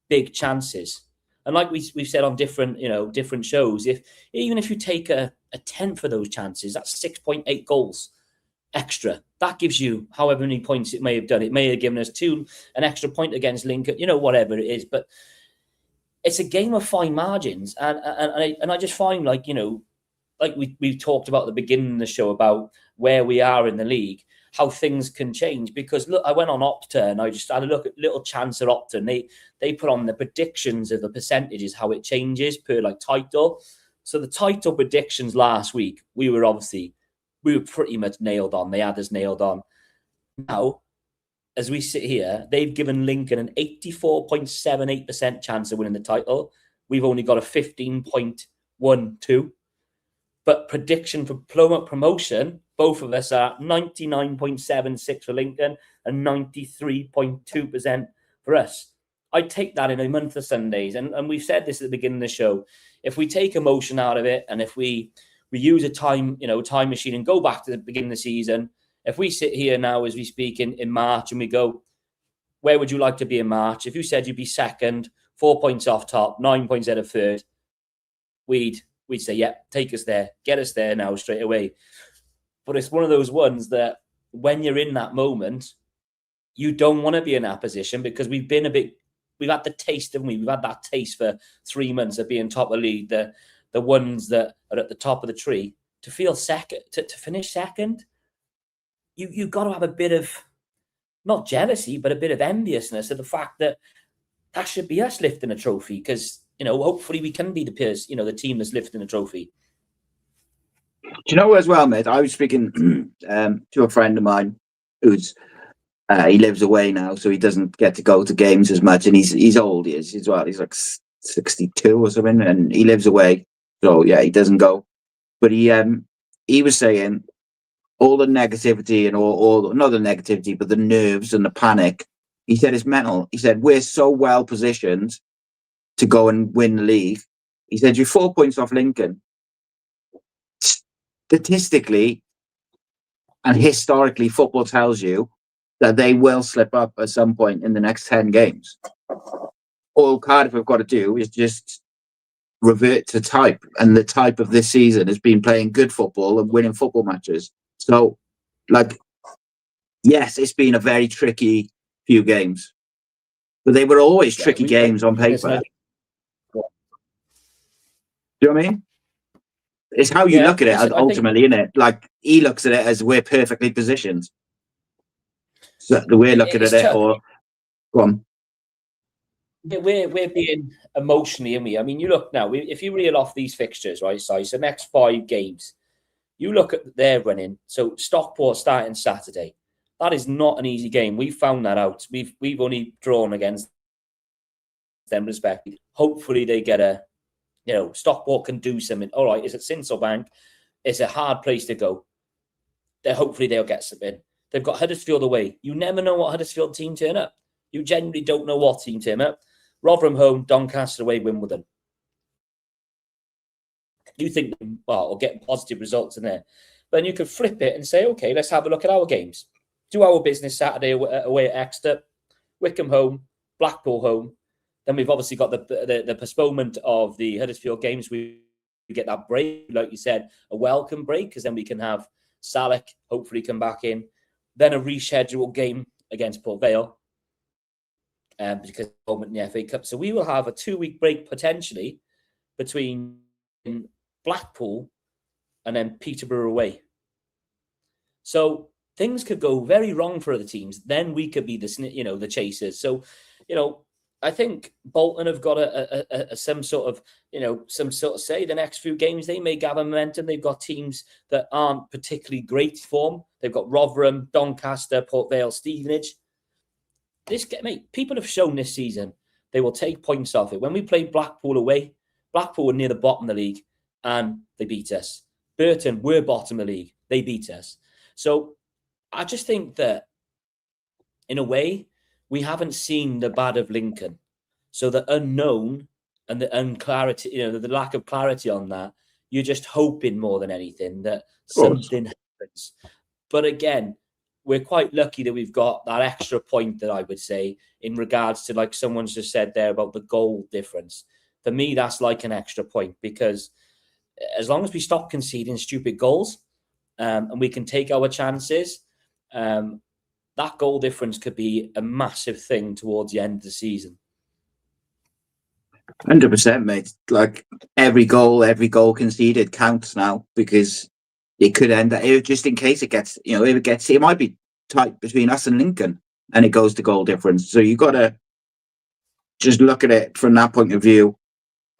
big chances. And like we've said on different shows, even if you take a tenth of those chances, that's 6.8 goals extra. That gives you however many points it may have done. It may have given us an extra point against Lincoln, whatever it is. But it's a game of fine margins, and I just find, like we talked about at the beginning of the show about where we are in the league. how things can change. Because look, I went on Opta and I just had a look at little chance at Opta, and they put on the predictions of the percentages, how it changes per like title. So the title predictions last week, we were pretty much nailed on. They had us nailed on. Now, as we sit here, they've given Lincoln an 84.78% chance of winning the title. We've only got a 15.12%. But prediction for promotion, both of us are 99.76% for Lincoln and 93.2% for us. I'd take that in a month of Sundays. And we've said this at the beginning of the show. If we take emotion out of it, and if we use a time machine and go back to the beginning of the season, if we sit here now as we speak in March and we go, where would you like to be in March? If you said you'd be second, 4 points off top, 9 points out of third, we'd say, yeah, take us there, get us there now straight away. But it's one of those ones that when you're in that moment, you don't want to be in that position, because we've had the taste, haven't we? We've had that taste for 3 months of being top of the league, the ones that are at the top of the tree. To feel second, to finish second, you've got to have a bit of, not jealousy, but a bit of enviousness of the fact that should be us lifting a trophy, because, hopefully we can be the peers, the team that's lifting a trophy. Do you know as well, mate? I was speaking to a friend of mine who's he lives away now, so he doesn't get to go to games as much, and he's old. He is as well. He's like 62 or something, and he lives away, so yeah, he doesn't go. But he was saying all the negativity and all not the negativity, but the nerves and the panic. He said it's mental. He said we're so well positioned to go and win the league. He said you're 4 points off Lincoln. Statistically and historically, football tells you that they will slip up at some point in the next 10 games. All Cardiff have got to do is just revert to type, and the type of this season has been playing good football and winning football matches. So, yes, it's been a very tricky few games, but they were always tricky games on paper. Do you know what I mean? It's how you look at it ultimately, isn't it? Like, he looks at it as we're perfectly positioned. So the way looking at it, or go on. We're being emotionally, aren't we? I mean, you look now, if you reel off these fixtures, right, so the next 5 games, you look at their running. So Stockport starting Saturday. That is not an easy game. We found that out. We've only drawn against them, respectively. Hopefully they get Stockport can do something. All right, it's at Sincilbank. It's a hard place to go. Hopefully they'll get something. They've got Huddersfield away. You never know what Huddersfield team turn up. You genuinely don't know what team turn up. Rotherham home, Doncaster away, Wimbledon. You think, or getting positive results in there. But then you could flip it and say, okay, let's have a look at our games. Do our business Saturday away at Exeter, Wickham home, Blackpool home. Then we've obviously got the postponement of the Huddersfield games. We get that break, like you said, a welcome break, because then we can have Salek hopefully come back in. Then a rescheduled game against Port Vale, because of the moment in the FA Cup. So we will have a 2-week break potentially between Blackpool and then Peterborough away. So things could go very wrong for other teams. Then we could be the chasers. So, I think Bolton have got some sort of say the next few games they may gather momentum. They've got teams that aren't particularly great form. They've got Rotherham, Doncaster, Port Vale, Stevenage. People have shown this season they will take points off it. When we played Blackpool away, Blackpool were near the bottom of the league and they beat us. Burton were bottom of the league. They beat us. So I just think that in a way, we haven't seen the bad of Lincoln. So the unknown and the unclarity, the lack of clarity on that, you're just hoping more than anything that something happens. But again, we're quite lucky that we've got that extra point that I would say in regards to, like someone's just said there about the goal difference. For me, that's like an extra point, because as long as we stop conceding stupid goals and we can take our chances, that goal difference could be a massive thing towards the end of the season. 100%, mate. Like every goal conceded counts now, because it could end just in case it gets, it might be tight between us and Lincoln, and it goes to goal difference. So you've got to just look at it from that point of view.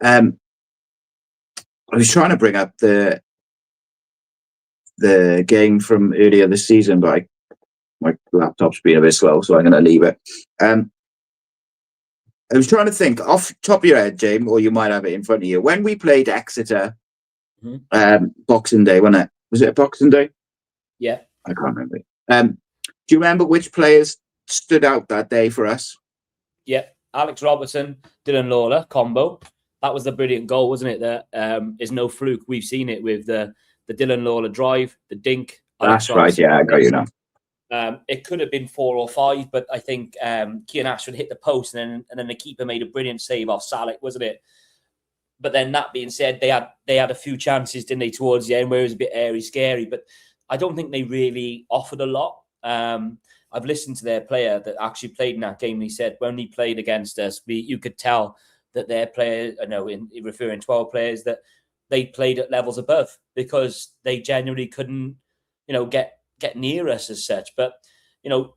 I was trying to bring up the game from earlier this season, but my laptop's been a bit slow, so I'm going to leave it. I was trying to think off the top of your head, James, or you might have it in front of you. When we played Exeter, Boxing Day, wasn't it? Was it a Boxing Day? Yeah. I can't remember. Do you remember which players stood out that day for us? Yeah. Alex Robertson, Dylan Lawler combo. That was the brilliant goal, wasn't it? That is no fluke. We've seen it with the Dylan Lawler drive, the dink. That's right. Yeah, I got you now. It could have been 4 or 5, but I think Cian Ashford hit the post, and then the keeper made a brilliant save off Salek, wasn't it? But then that being said, they had a few chances, didn't they, towards the end where it was a bit airy, scary. But I don't think they really offered a lot. I've listened to their player that actually played in that game, and he said when he played against us, you could tell that their player, referring 12 players, that they played at levels above because they genuinely couldn't, get near us as such. But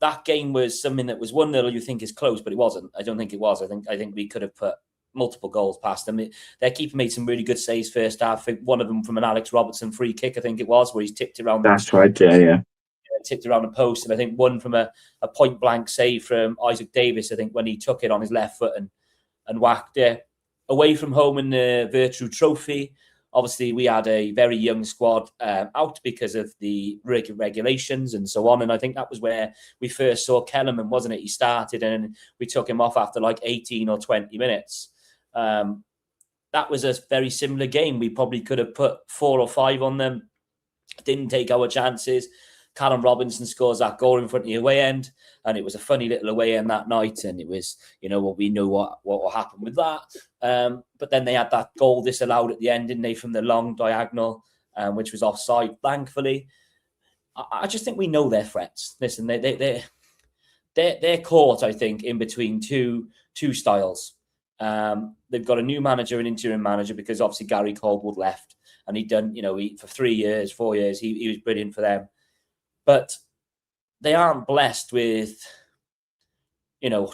that game was something that was 1-0. You think is close, but it wasn't. I don't think it was. I think we could have put multiple goals past them. Their keeper made some really good saves first half. One of them from an Alex Robertson free kick, I think it was, where he's tipped around. That's right. Yeah. Tipped around the post, and I think one from a point blank save from Isaac Davis. I think when he took it on his left foot and whacked it away from home in the Virtue Trophy. Obviously, we had a very young squad out because of the regulations and so on. And I think that was where we first saw Kellerman, wasn't it? He started and we took him off after like 18 or 20 minutes. That was a very similar game. We probably could have put 4 or 5 on them. Didn't take our chances. Callum Robinson scores that goal in front of the away end, and it was a funny little away end that night. And it was, we know what will happen with that. But then they had that goal disallowed at the end, didn't they, from the long diagonal, which was offside, thankfully. I just think we know their threats. Listen, they're caught, I think, in between two styles. They've got a new manager, an interim manager, because obviously Gary Caldwell left, and he'd done, for 3 years, 4 years, he was brilliant for them. But they aren't blessed with,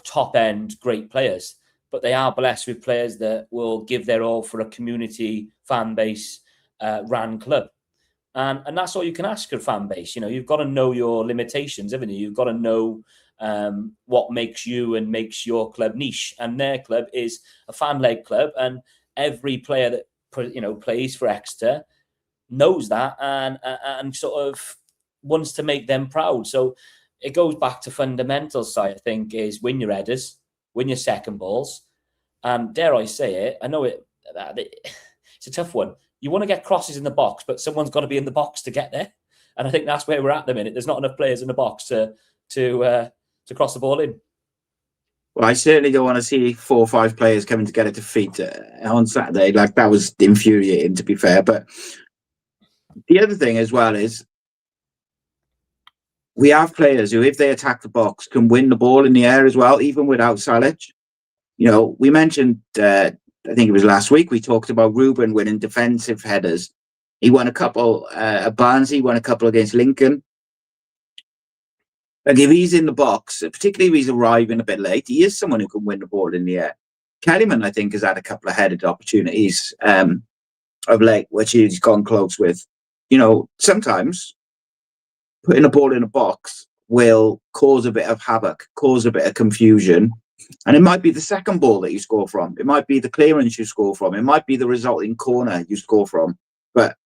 top-end great players. But they are blessed with players that will give their all for a community, fan base, ran club. And that's all you can ask for a fan base. You've got to know your limitations, haven't you? You've got to know what makes you and makes your club niche. And their club is a fan-led club. And every player that, plays for Exeter knows that and sort of wants to make them proud. So it goes back to fundamentals, I think, is win your headers, win your second balls. And dare I say it, I know it's a tough one. You want to get crosses in the box, but someone's got to be in the box to get there. And I think that's where we're at the minute. There's not enough players in the box to cross the ball in. Well, I certainly don't want to see 4 or 5 players coming to get a defeat on Saturday. Like, that was infuriating, to be fair. But the other thing as well is, we have players who, if they attack the box, can win the ball in the air as well, even without Salek. We mentioned, I think it was last week, we talked about Ruben winning defensive headers. He won a couple at Barnsley, won a couple against Lincoln. Like, if he's in the box, particularly if he's arriving a bit late, he is someone who can win the ball in the air. Kellyman, I think, has had a couple of headed opportunities of late, which he's gone close with. Sometimes putting a ball in a box will cause a bit of havoc, cause a bit of confusion. And it might be the second ball that you score from. It might be the clearance you score from. It might be the resulting corner you score from. But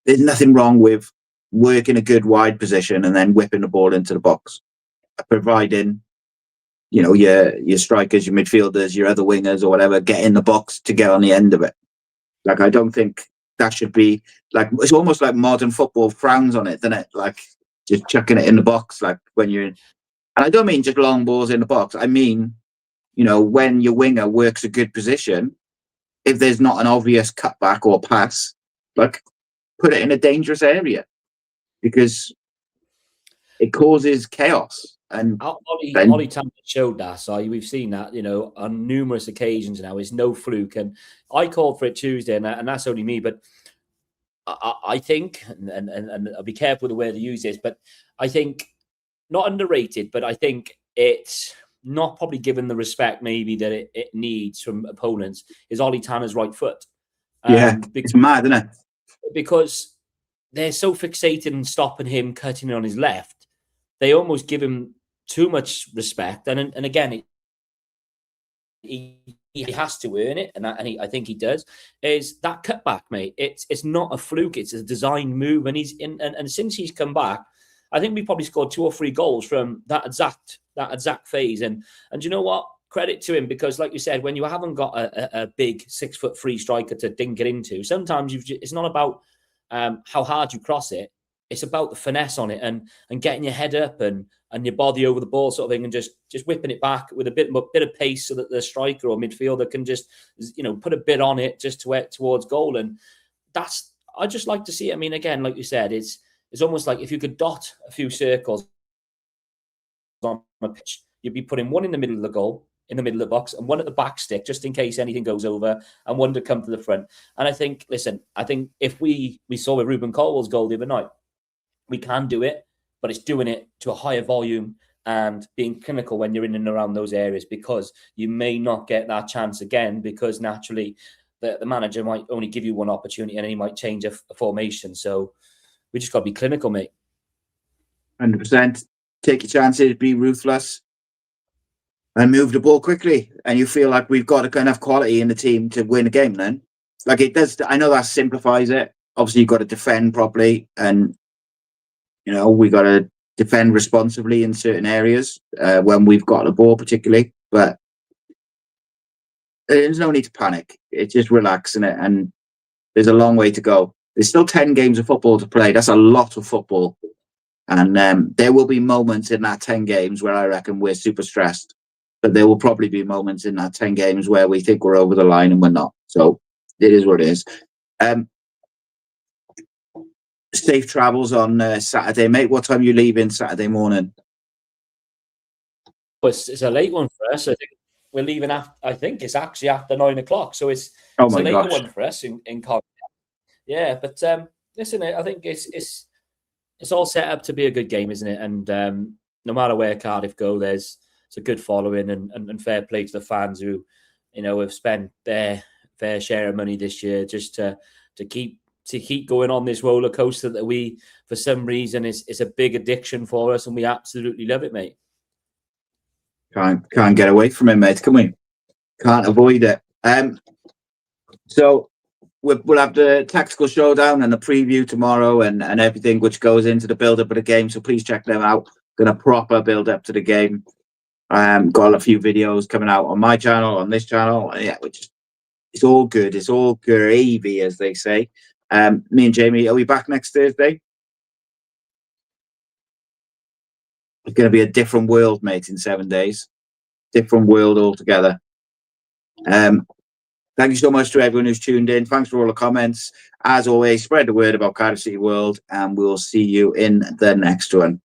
there's nothing wrong with working a good wide position and then whipping the ball into the box, providing, your strikers, your midfielders, your other wingers or whatever get in the box to get on the end of it. Like, I don't think that should be, like, it's almost like modern football frowns on it, doesn't it? Like, just chucking it in the box, like when you're in. And I don't mean just long balls in the box. I mean, when your winger works a good position, if there's not an obvious cutback or pass, like, put it in a dangerous area, because it causes chaos. And Ollie Tamper showed that. So we've seen that, on numerous occasions now. It's no fluke. And I called for it Tuesday, and that's only me. But I think, and I'll be careful with the way to use this, but I think not underrated, but I think it's not probably given the respect maybe that it needs from opponents, is Ollie Tanner's right foot. It's mad, isn't it? Because they're so fixated on stopping him cutting on his left, they almost give him too much respect. And again, he has to earn it, and I think he does. Is that cutback, mate? It's not a fluke; it's a design move, and he's in. And since he's come back, I think we probably scored 2 or 3 goals from that exact phase. And you know what? Credit to him, because, like you said, when you haven't got a big 6'3" striker to dink it into, sometimes it's not about how hard you cross it. It's about the finesse on it and getting your head up and your body over the ball, sort of thing, and just whipping it back with a bit of pace, so that the striker or midfielder can just, put a bit on it just towards goal. And that's, I just like to see it. I mean, again, like you said, it's almost like if you could dot a few circles on a pitch, you'd be putting one in the middle of the goal, in the middle of the box, and one at the back stick, just in case anything goes over, and one to come to the front. And I think if we saw with Ruben Colwell's goal the other night, we can do it, but it's doing it to a higher volume and being clinical when you're in and around those areas, because you may not get that chance again, because naturally the manager might only give you one opportunity and he might change a formation. So we just got to be clinical, mate. 100%. Take your chances, be ruthless, and move the ball quickly. And you feel like we've got enough quality in the team to win a game then. Like it does. I know that simplifies it. Obviously, you've got to defend properly, and we got to defend responsibly in certain areas when we've got the ball, particularly. But there's no need to panic. It's just relax in it, and there's a long way to go. There's still 10 games of football to play. That's a lot of football. And there will be moments in that 10 games where I reckon we're super stressed. But there will probably be moments in that 10 games where we think we're over the line and we're not. So it is what it is. Safe travels on Saturday, mate. What time are you leaving Saturday morning? Well, it's a late one for us. I think we're leaving after. I think it's actually after 9 o'clock. So it's a later one for us in Cardiff. Yeah, but listen, I think it's all set up to be a good game, isn't it? And no matter where Cardiff go, it's a good following and fair play to the fans who, have spent their fair share of money this year just to keep going on this roller coaster that we, for some reason, is a big addiction for us, and we absolutely love it, mate. Can't get away from it, mate. Can we? Can't avoid it. So we'll have the tactical showdown and the preview tomorrow and everything which goes into the build-up of the game. So please check them out. Going to proper build up to the game. Got a few videos coming out on my channel, on this channel. Yeah, it's all good. It's all gravy, as they say. Me and Jamie, are we back next Thursday? It's going to be a different world, mate, in 7 days. Different world altogether. Thank you so much to everyone who's tuned in. Thanks for all the comments. As always, spread the word about Cardiff City World, and we'll see you in the next one.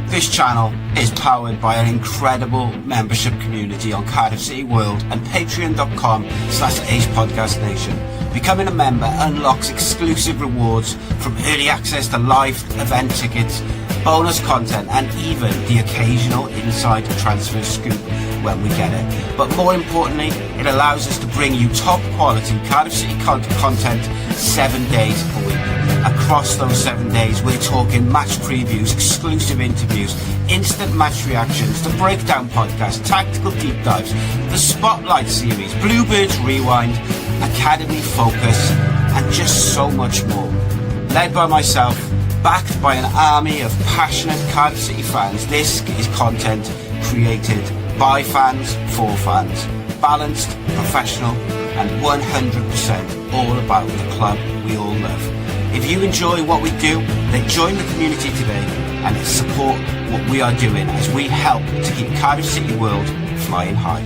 This channel is powered by an incredible membership community on Cardiff City World and patreon.com/AcePodcastNation. Becoming a member unlocks exclusive rewards, from early access to live event tickets, bonus content, and even the occasional inside transfer scoop when we get it. But more importantly, it allows us to bring you top quality Cardiff City content 7 days a week. Across those 7 days, we're talking match previews, exclusive interviews, instant match reactions, the breakdown podcast, tactical deep dives, the Spotlight series, Bluebirds Rewind, Academy Focus, and just so much more. Led by myself, backed by an army of passionate Cardiff City fans, this is content created by fans, for fans. Balanced, professional, and 100% all about the club we all love. If you enjoy what we do, then join the community today and support what we are doing as we help to keep Cardiff City World flying high.